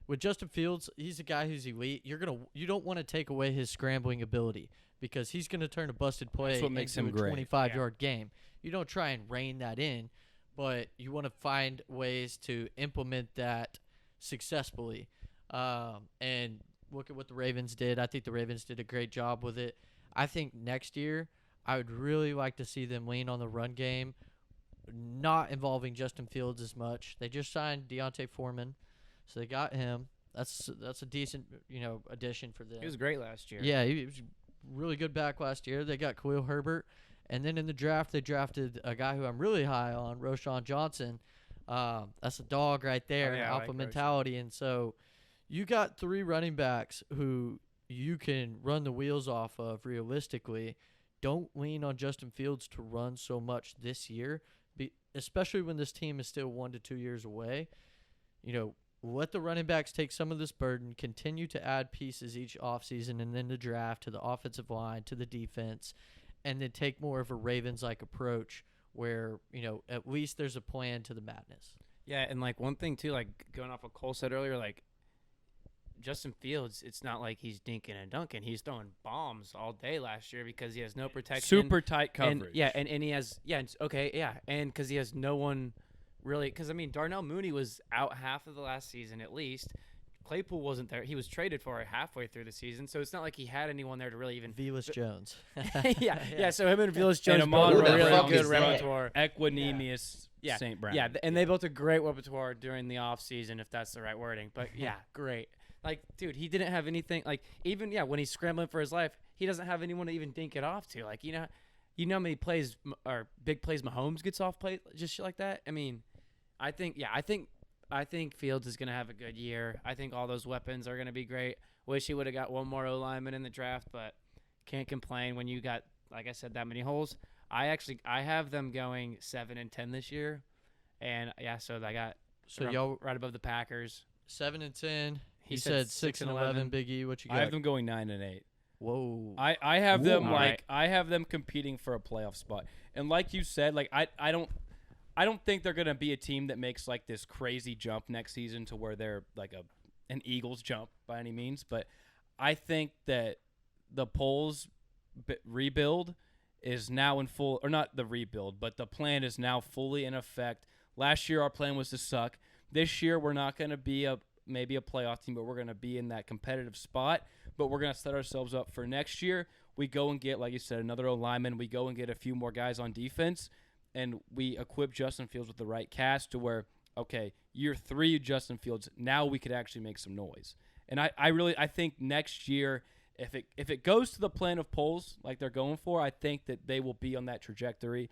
With Justin Fields, he's a guy who's elite. You don't want to take away his scrambling ability because he's gonna turn a busted play That's what makes into him a great. 25-yard game. You don't try and rein that in, but you want to find ways to implement that successfully. And look at what the Ravens did. I think the Ravens did a great job with it. I think next year I would really like to see them lean on the run game, not involving Justin Fields as much. They just signed Deontay Foreman, so they got him. That's a decent addition for them. He was great last year. Yeah, he was really good back last year. They got Khalil Herbert, and then in the draft they drafted a guy who I'm really high on, Roshan Johnson. That's a dog right there, yeah, I alpha like mentality, and so you got 3 running backs who you can run the wheels off of realistically. Don't lean on Justin Fields to run so much this year, especially when this team is still 1 to 2 years away. Let the running backs take some of this burden, continue to add pieces each offseason and then the draft to the offensive line, to the defense, and then take more of a Ravens-like approach where, at least there's a plan to the madness. Yeah, and one thing too, going off what Cole said earlier, Justin Fields, it's not like he's dinking and dunking. He's throwing bombs all day last year because he has no protection. Super tight And, coverage. and he has and because he has no one really. Because Darnell Mooney was out half of the last season at least. Claypool wasn't there. He was traded for it halfway through the season, so it's not like he had anyone there to really even. Velus Jones. yeah. So him and Velus Jones Amon built a Ra really Brown good is that? repertoire. Equanimous Yeah. St. Brown. Yeah, and they built a great repertoire during the off season, if that's the right wording. But yeah, great. Dude, he didn't have anything. Even when he's scrambling for his life, he doesn't have anyone to even dink it off to. How many plays or big plays Mahomes gets off play, just shit like that. I think Fields is gonna have a good year. I think all those weapons are gonna be great. Wish he would have got one more O lineman in the draft, but can't complain when you got, like I said, that many holes. I have them going 7-10 this year, and so I got y'all right above the Packers. 7-10. He You said said 6-11. Big E, what you got? I have them going 9-8. Whoa. I have them all right. I have them competing for a playoff spot. And like you said, I don't think they're gonna be a team that makes this crazy jump next season to where they're an Eagles jump by any means. But I think that the Poles rebuild is now in full, or not the rebuild, but the plan is now fully in effect. Last year our plan was to suck. This year we're not gonna be maybe a playoff team, but we're going to be in that competitive spot. But we're going to set ourselves up for next year. We go and get, like you said, another O-lineman. We go and get a few more guys on defense, and we equip Justin Fields with the right cast to where, okay, year 3, Justin Fields, now we could actually make some noise. And I think next year, if it goes to the plan of Poles like they're going for, I think that they will be on that trajectory.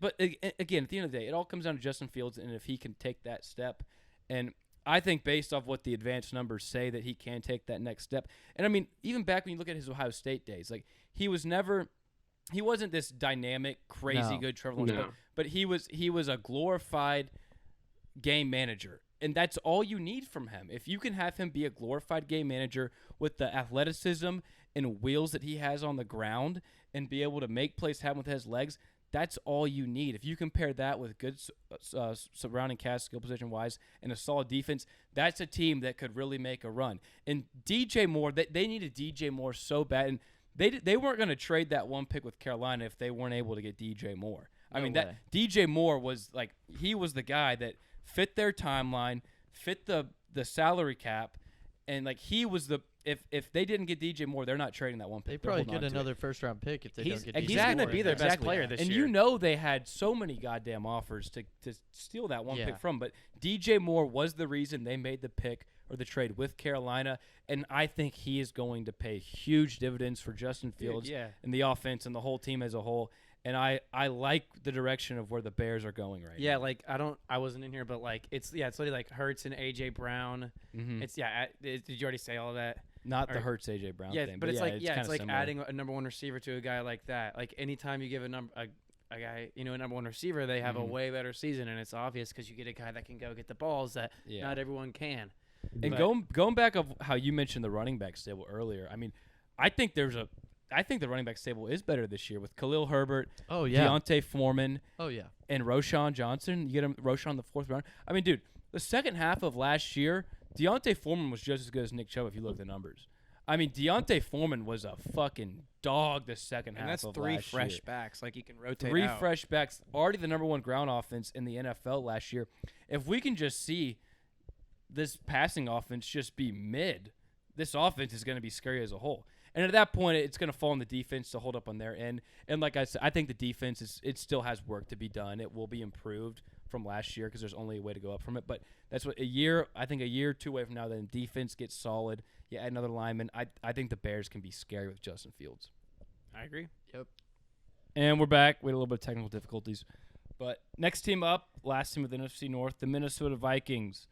But again, at the end of the day, it all comes down to Justin Fields and if he can take that step. And I think based off what the advanced numbers say that he can take that next step. And even back when you look at his Ohio State days, he wasn't this dynamic, crazy good Trevor Lawrence, but he was a glorified game manager. And that's all you need from him. If you can have him be a glorified game manager with the athleticism and wheels that he has on the ground and be able to make plays happen with his legs, that's all you need. If you compare that with good surrounding cast skill position wise and a solid defense, that's a team that could really make a run. And DJ Moore, they needed DJ Moore so bad, and they weren't going to trade that one pick with Carolina if they weren't able to get DJ Moore. That DJ Moore was he was the guy that fit their timeline, fit the salary cap, and he was the. If they didn't get DJ Moore, they're not trading that one pick. They probably get another first-round pick if they don't get DJ He's going to Moore. be their best player this year. And they had so many goddamn offers to steal that one pick from. But DJ Moore was the reason they made the pick or the trade with Carolina. And I think he is going to pay huge dividends for Justin Fields and the offense and the whole team as a whole. And I like the direction of where the Bears are going right now. I wasn't in here, but it's literally Hurts and AJ Brown. Mm-hmm. Did you already say all of that? Not the Hurts AJ Brown thing. But it's similar. adding a number one receiver to a guy like that. Anytime you give a guy, a number one receiver, they have a way better season, and it's obvious because you get a guy that can go get the balls that not everyone can. And going back of how you mentioned the running back stable earlier, I think the running back stable is better this year with Khalil Herbert, Deontay Foreman, Oh yeah, and Roshan Johnson. You get him Roshan in the 4th round. Dude, the second half of last year, Deontay Foreman was just as good as Nick Chubb if you look at the numbers. I mean, Deontay Foreman was a fucking dog the second half that's of three last fresh year. backs. Like, you can rotate Three out. fresh backs, already the number one ground offense in the NFL last year. If we can just see this passing offense just be mid, this offense is going to be scary as a whole. And at that point, it's going to fall on the defense to hold up on their end. And like I said, I think the defense it still has work to be done. It will be improved from last year because there's only a way to go up from it. But that's what I think a year or two away from now, then defense gets solid. You add another lineman. I think the Bears can be scary with Justin Fields. I agree. Yep. And we're back. We had a little bit of technical difficulties. But next team up, last team of the NFC North, the Minnesota Vikings.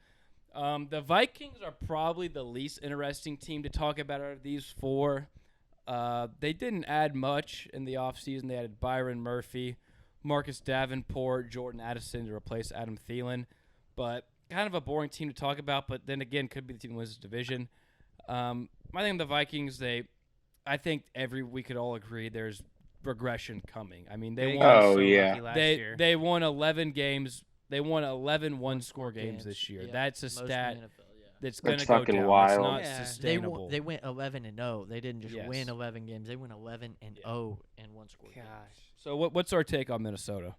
The Vikings are probably the least interesting team to talk about out of these four. They didn't add much in the offseason. They added Byron Murphy, Marcus Davenport, Jordan Addison to replace Adam Thielen. But kind of a boring team to talk about, but then again, could be the team that wins this division. My thing with the Vikings, I think we could all agree there's regression coming. I mean, they won last year. they won 11 games. They won 11 one-score games this year. Yeah, that's a most in stat the NFL, that's going to That's go fucking down. wild. It's not Yeah. sustainable. They went 11-0. They didn't just Yes. win 11 games. They went 11-0 in one-score games. So what's our take on Minnesota?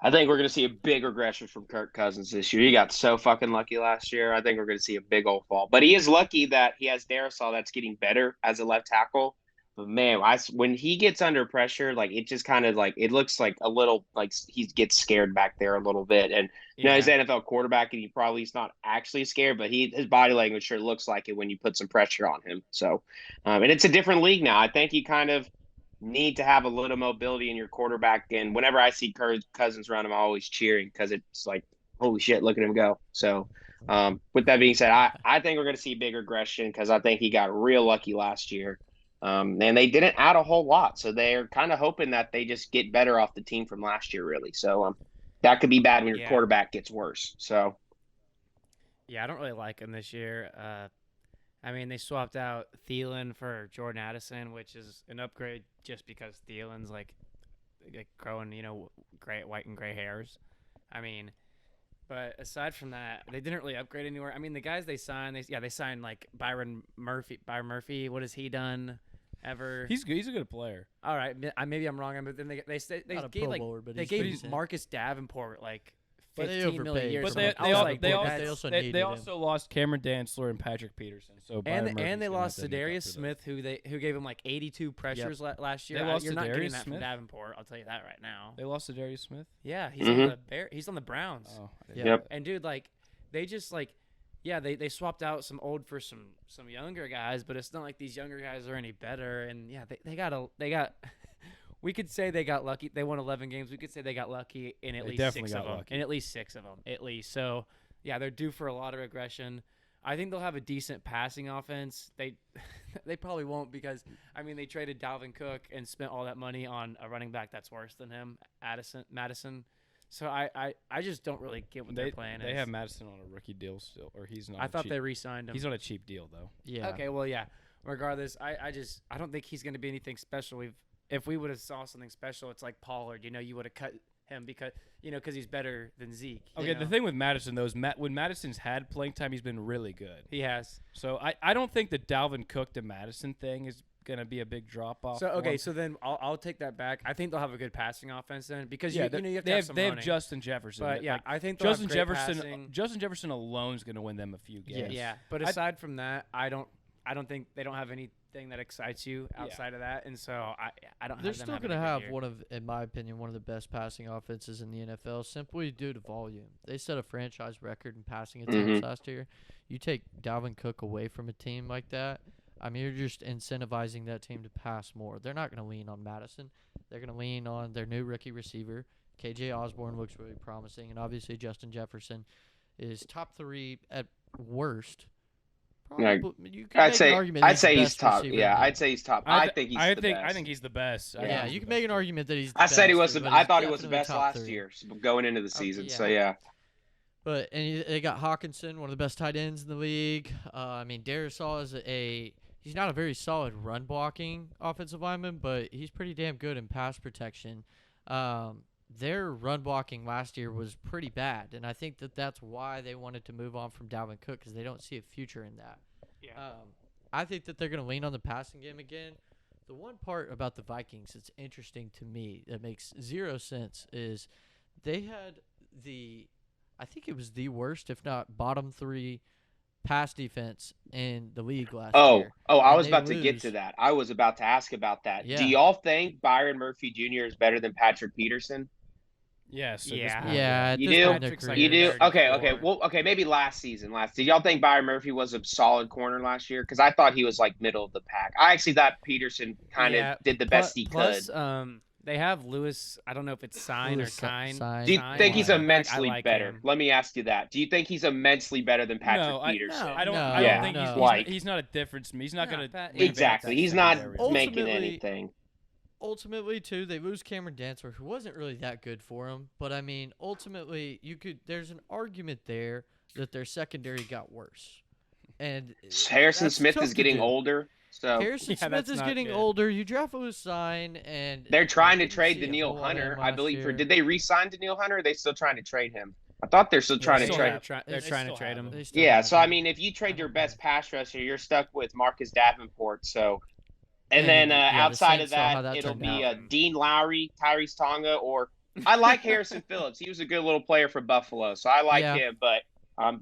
I think we're going to see a big regression from Kirk Cousins this year. He got so fucking lucky last year. I think we're going to see a big old fall. But he is lucky that he has Darisaw that's getting better as a left tackle. But man, when he gets under pressure, like it just kind of like it looks like a little like he gets scared back there a little bit. And you know, he's an NFL quarterback, and he probably is not actually scared, but his body language sure looks like it when you put some pressure on him. So, and it's a different league now. I think you kind of need to have a little mobility in your quarterback. And whenever I see Cousins run, I'm always cheering because it's like, holy shit, look at him go. So, with that being said, I think we're going to see big regression because I think he got real lucky last year. And they didn't add a whole lot. So they're kind of hoping that they just get better off the team from last year, really. So that could be bad when your quarterback gets worse. So, yeah, I don't really like him this year. I mean, they swapped out Thielen for Jordan Addison, which is an upgrade just because Thielen's like growing, white and gray hairs. I mean, but aside from that, they didn't really upgrade anywhere. I mean, the guys they signed, they signed like Byron Murphy. What has he done ever? He's good. He's a good player. All right, maybe I'm wrong, but then they Not a gave Pro like Bowler, but they he's gave decent. Marcus Davenport like But they 15 million overpaid years. But for they, him. they, I was al- like, they, but also, they also they, needed they him. also lost Cameron Dantzler and Patrick Peterson. So Byron and Murphy's they gonna lost have to make up Darius for that. Smith, who gave him like 82 pressures last year. They lost You're not getting Zadarius that Smith? from Davenport. I'll tell you that right now. They lost to Darius Smith. Yeah, he's on the He's on the Browns. Oh, I didn't Yeah. know Yep. that. And dude, like they just like, they swapped out some old for some younger guys, but it's not like these younger guys are any better. And yeah, they got. We could say they got lucky. They won 11 games. We could say they got lucky in at They least definitely 6 got of them. lucky. In at least 6 of them, at least. So yeah, they're due for a lot of regression. I think they'll have a decent passing offense. They probably won't because they traded Dalvin Cook and spent all that money on a running back that's worse than him, Madison. So I just don't really get what their plan is. They have Madison on a rookie deal still, or he's not. I thought they re-signed him. He's on a cheap deal though. Yeah. Okay, well, yeah. Regardless, I don't think he's going to be anything special. If we would have saw something special, it's like Pollard. You would have cut him because he's better than Zeke. Okay, the thing with Madison though is when Madison's had playing time, he's been really good. He has. So I don't think the Dalvin Cook to Madison thing is gonna be a big drop off. So okay, so then I'll take that back. I think they'll have a good passing offense then because you have they to have some they have running. Justin Jefferson. But yeah, Like, I think they'll Justin have great Jefferson. passing. Justin Jefferson alone is gonna win them a few games. Yeah, but aside from that, I don't think they don't have anything that excites you outside of that, and so I don't. They're have them still having going to a have good year. in my opinion, one of the best passing offenses in the NFL simply due to volume. They set a franchise record in passing attempts last year. You take Dalvin Cook away from a team like that, you're just incentivizing that team to pass more. They're not going to lean on Madison. They're going to lean on their new rookie receiver. KJ Osborne looks really promising, and obviously Justin Jefferson is top 3 at worst. You could I'd make an argument I'd say the he's best top. receiver Yeah, in the I'd say he's top. I think he's the best. I think he's the best. I Yeah, think he's you the can make best. an argument that he's the I said he was. best, but I he's thought he was the definitely best top last 3. year going into the season. yeah. So yeah. But they got Hawkinson, one of the best tight ends in the league. Darisaw is he's not a very solid run blocking offensive lineman, but he's pretty damn good in pass protection. their run blocking last year was pretty bad, and I think that's why they wanted to move on from Dalvin Cook because they don't see a future in that. Yeah. I think that they're going to lean on the passing game again. The one part about the Vikings that's interesting to me that makes zero sense is they had I think it was the worst, if not bottom 3 pass defense in the league last year. I And was they about to get to lose. that. I was about to ask about that. Yeah. Do y'all think Byron Murphy Jr. is better than Patrick Peterson? Yes. Yeah. Yeah, at You this do? point, they're Patrick's like You careers. do? 34. Okay. Well, okay, maybe last season. Did y'all think Byron Murphy was a solid corner last year? Because I thought he was like middle of the pack. I actually thought Peterson kind of did the best he plus, could. they have Lewis. I don't know if it's Sign or Lewis Kine. Sign. Do you Sign. think he's Yeah. immensely I like better? him. Let me ask you that. Do you think he's immensely better than Patrick Peterson? I don't. No, I Yeah. don't think no. he's not a difference. He's not No, going to Pat- Exactly. He's not Ultimately- making anything. Ultimately, too, they lose Cameron Dantzler, who wasn't really that good for him. But I mean, ultimately, there's an argument there that their secondary got worse. And Harrison that's Smith tough is to getting do. older, so Harrison Yeah, Smith that's is not getting good. older. You draft Lewis Sign, and they're trying to didn't trade see a Daniil whole lot of Hunter. him I last believe. year. Did they re-sign Daniil Hunter? Or are they still trying to trade him? I thought they're still trying to still trade. have- They're They trying to still trade have him. They still Yeah, have so I him. mean, if you trade your don't best know. pass rusher, you're stuck with Marcus Davenport. So, and And, then yeah, the outside of Saints saw how that, that it'll turned be out. Dean Lowry, Tyrese Tonga, or I like Harrison Phillips. He was a good little player for Buffalo, so I like Yeah. him. But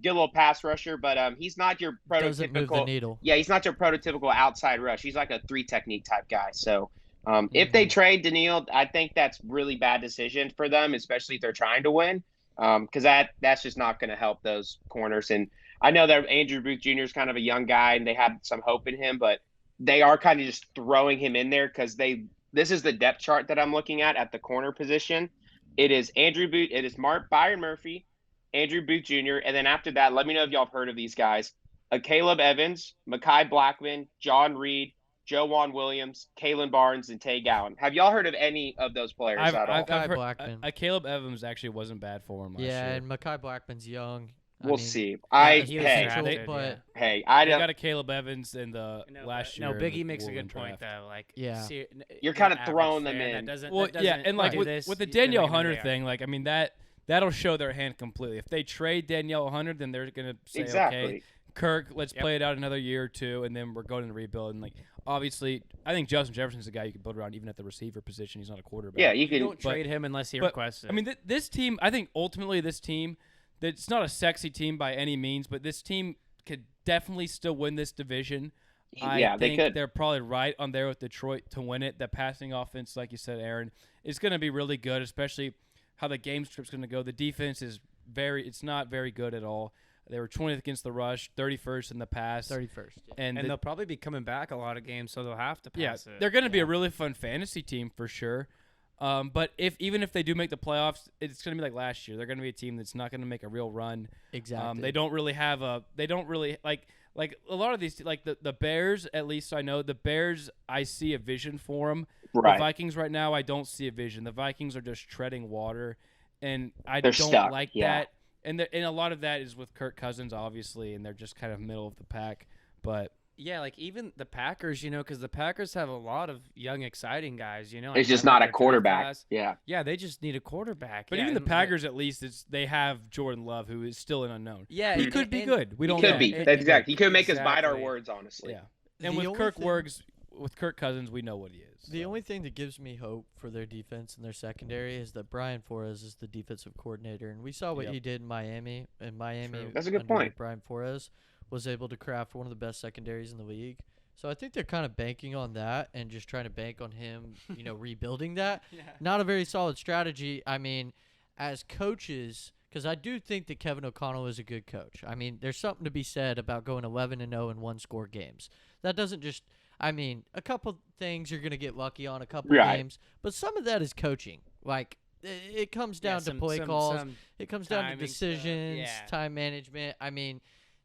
good little pass rusher, but he's not your Doesn't move the prototypical. needle. Yeah, he's not your prototypical outside rush. He's like a 3 technique type guy. So, if they Mhm. trade Daniil, I think that's really bad decision for them, especially if they're trying to win. Because that's just not going to help those corners. And I know that Andrew Booth Jr. is kind of a young guy, and they have some hope in him, but they are kind of just throwing him in there because this is the depth chart that I'm looking at the corner position. It is Byron Murphy, Andrew Booth Jr., and then after that, let me know if y'all have heard of these guys. Caleb Evans, Mekhi Blackman, John Reed, Joejuan Williams, Kalen Barnes, and Tay Gowan. Have y'all heard of any of those players I've at all? heard Blackman. Caleb Evans actually wasn't bad for him last Yeah, year. and Mekhi Blackman's young. We'll see. he was Hey, drafted, but hey, I They don't. got a Caleb Evans in the last year. No, in the Biggie makes a good Whirlwind point draft. though. Like, Yeah. You're kinda throwing them in. That doesn't. Well, that doesn't, yeah, and like do with, this, with the you- they're Danielle making Hunter who they are. thing, like I mean that'll show their hand completely. If they trade Danielle Hunter, then they're gonna say, Exactly. okay, Kirk, let's Yep. play it out another year or two, and then we're going to rebuild. And like obviously, I think Justin Jefferson's a guy you can build around even at the receiver position. He's not a quarterback. Yeah, you You can. don't trade him unless he but, requests it. I mean, this team. I think ultimately this team. It's not a sexy team by any means, but this team could definitely still win this division. Yeah, I they think could. they're probably right on there with Detroit to win it. The passing offense, like you said, Aaron, is going to be really good, especially how the game script's going to go. The defense is it's not very good at all. They were 20th against the rush, 31st in the pass. 31st. Yeah. And they'll probably be coming back a lot of games, so they'll have to pass it. they're going to be a really fun fantasy team for sure. But even if they do make the playoffs, it's going to be like last year. They're going to be a team that's not going to make a real run. Exactly. They don't really like a lot of these, like the Bears, at least I know the Bears, I see a vision for them. Right. The Vikings right now, I don't see a vision. The Vikings are just treading water, and I They're don't stuck, like yeah. that. And a lot of that is with Kirk Cousins, obviously, and they're just kind of middle of the pack. But Yeah, like even the Packers, because the Packers have a lot of young, exciting guys. It's like just I not like a their draft quarterback. class. Yeah. Yeah, they just need a quarterback. but yeah, even the and Packers, at least, they have Jordan Love, who is still an unknown. Yeah, He and- could be and- good. We He don't could know. be. And- That's exactly. He could make us bite our Exactly. words, honestly. Yeah. And The with only Kirk thing- with Kirk Cousins, we know what he is. The so. only thing that gives me hope for their defense and their secondary is that Brian Flores is the defensive coordinator, and we saw what Yep. he did in Miami. And Miami, True. That's a good under point. Brian Flores was able to craft one of the best secondaries in the league. So I think they're kind of banking on that and just trying to bank on him, rebuilding that. Not a very solid strategy. I mean, as coaches, because I do think that Kevin O'Connell is a good coach. I mean, there's something to be said about going 11-0 in one-score games. That doesn't just. I mean, a couple things you're going to get lucky on, a couple Right. games, but some of that is coaching. Like, it comes down to play calls. It comes down to timing stuff, decisions, yeah. time management. I mean,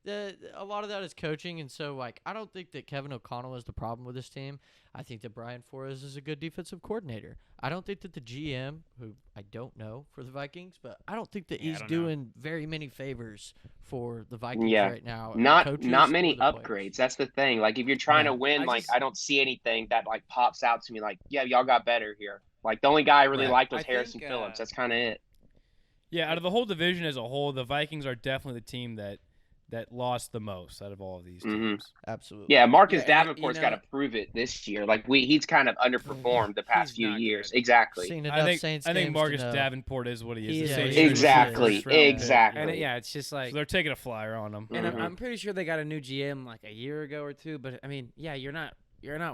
a lot of that is coaching, and so, like, I don't think that Kevin O'Connell is the problem with this team. I think that Brian Flores is a good defensive coordinator. I don't think that the GM, who I don't know for the Vikings, but I don't think that Yeah, I he's don't know. doing very many favors for the Vikings Yeah. right now. Not coaches many or the players. upgrades. That's the thing. Like if you're trying to No, win, I like just- I don't see anything that like pops out to me. Like, yeah, y'all got better here. Like the only guy I really Right. liked was I think, Harrison Phillips. That's kind of it. Yeah, out of the whole division as a whole, the Vikings are definitely the team that lost the most out of all of these teams. Absolutely. Yeah, Marcus Yeah, and Davenport's got to prove it this year. Like he's kind of underperformed the past He's few not years. good. Exactly. Seen enough I think Saints I think games Marcus to know. Davenport is what he is. He The is. same He's year as Exactly. first round pick. Exactly. And yeah, it's just like So they're taking a flyer on him. And Mhm. I'm pretty sure they got a new GM like a year ago or two. But I mean, yeah, you're not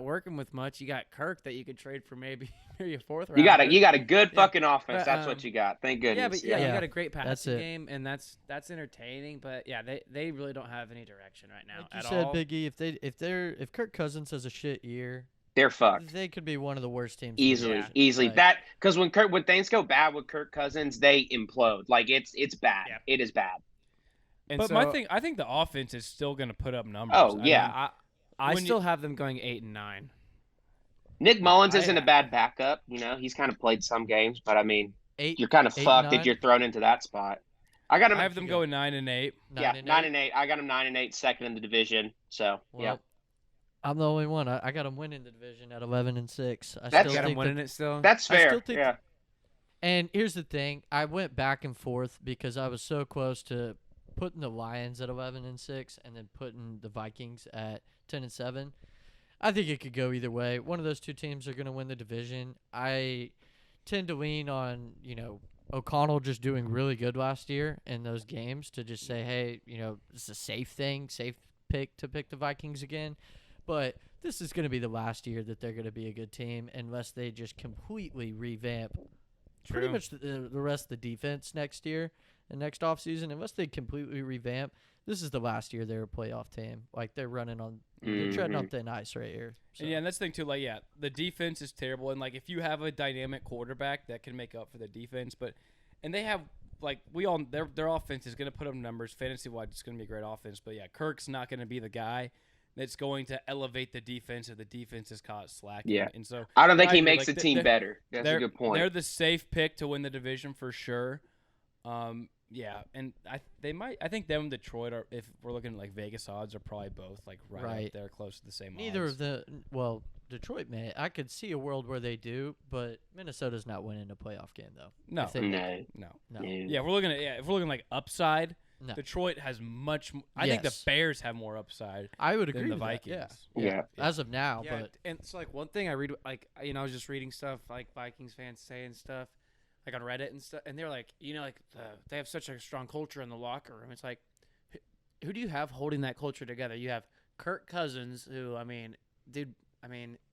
working with much. You got Kirk that you could trade for maybe a fourth round. You got a good Yeah, fucking offense. but, That's what you got. Thank Yeah, goodness. but yeah, Yeah. you got a great That's passing it. game, and that's entertaining. But yeah, they really don't have any direction right now Like you at said, all. Big E, if Kirk Cousins has a shit year, They're fucked. they could be one of the worst teams. in the Easily, division. easily. Like, That because when things go bad with Kirk Cousins, they implode. Like it's bad. Yeah. It is bad. And But so, I think the offense is still going to put up numbers. Oh, I yeah. mean, I when you- still have them going 8-9. Nick Mullins I- isn't a bad backup. He's kind of played some games, but I mean, eight. you're kind of 8 fucked and if 9? you're thrown into that spot. I got him. I have them going 9-8. 9-8. I got him 9-8, second in the division. So Well, yeah, I'm the only one. I got them winning the division at 11-6. I That's- You still got them think winning that, it still. that's I fair. still think- Yeah, And here's the thing: I went back and forth because I was so close to putting the Lions at 11-6 and then putting the Vikings at 10-7. I think it could go either way. One of those two teams are going to win the division. I tend to lean on, O'Connell just doing really good last year in those games to just say, hey, it's a safe pick to pick the Vikings again. But this is going to be the last year that they're going to be a good team unless they just completely revamp pretty True. much the rest of the defense next year and next offseason. Unless they completely revamp, this is the last year they're a playoff team. Like, they're treading on thin ice right here. So. And yeah, and that's the thing too. Like, yeah, the defense is terrible, and like if you have a dynamic quarterback, that can make up for the defense. And they have their offense is going to put up numbers fantasy wise. It's going to be a great offense. But yeah, Kirk's not going to be the guy that's going to elevate the defense if the defense is caught slacking. Yeah. And so I don't think I he agree. makes Like, the team they're- better. That's a good point. They're the safe pick to win the division for sure. Yeah, and I think them and Detroit are, if we're looking at like Vegas odds, are probably both like right up Right. there, close to the same Neither odds. of the Detroit may. I could see a world where they do, but Minnesota's not winning a playoff game though. No. If they make No. it. No. No. Yeah, if we're looking like upside, No. Detroit has much. I think the Yes. Bears have more upside I would than agree the with Vikings. that. Yeah. As of now, Yeah, but and it's like one thing I read, like I was just reading stuff like Vikings fans saying stuff, like on Reddit and stuff, and they're like, they have such a strong culture in the locker room. It's like, who do you have holding that culture together? You have Kirk Cousins, who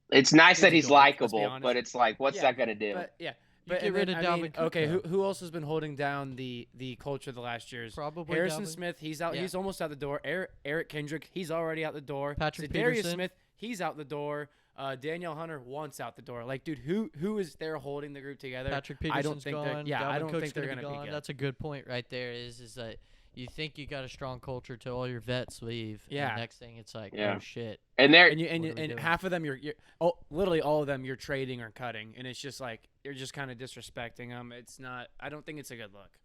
It's nice that He's he's a dork, let's be likable, honest. but it's like, what's Yeah, that gonna do? but yeah. You But get and rid then, of Dalvin Cook, okay, though. who else has been holding down the culture the last years? probably Harrison Dalvin. Smith, he's out. Yeah. He's almost out the door. Eric Kendrick, he's already out the door. Patrick Darius Peterson. Smith, he's out the door. Danielle Hunter wants out the door. Like, dude, who is there holding the group together? Patrick I Peterson's don't think they're- gone. yeah, Dalvin I don't Cook's think they're gonna be gonna be gone. good. That's a good point right there. Is that you think you got a strong culture till all your vets leave. Yeah. And the next thing it's like, Yeah. oh shit. And they're And you and, What you, are we and doing? half of them you're literally all of them you're trading or cutting, and it's just like you're just kind of disrespecting them. It's not. I don't think it's a good look.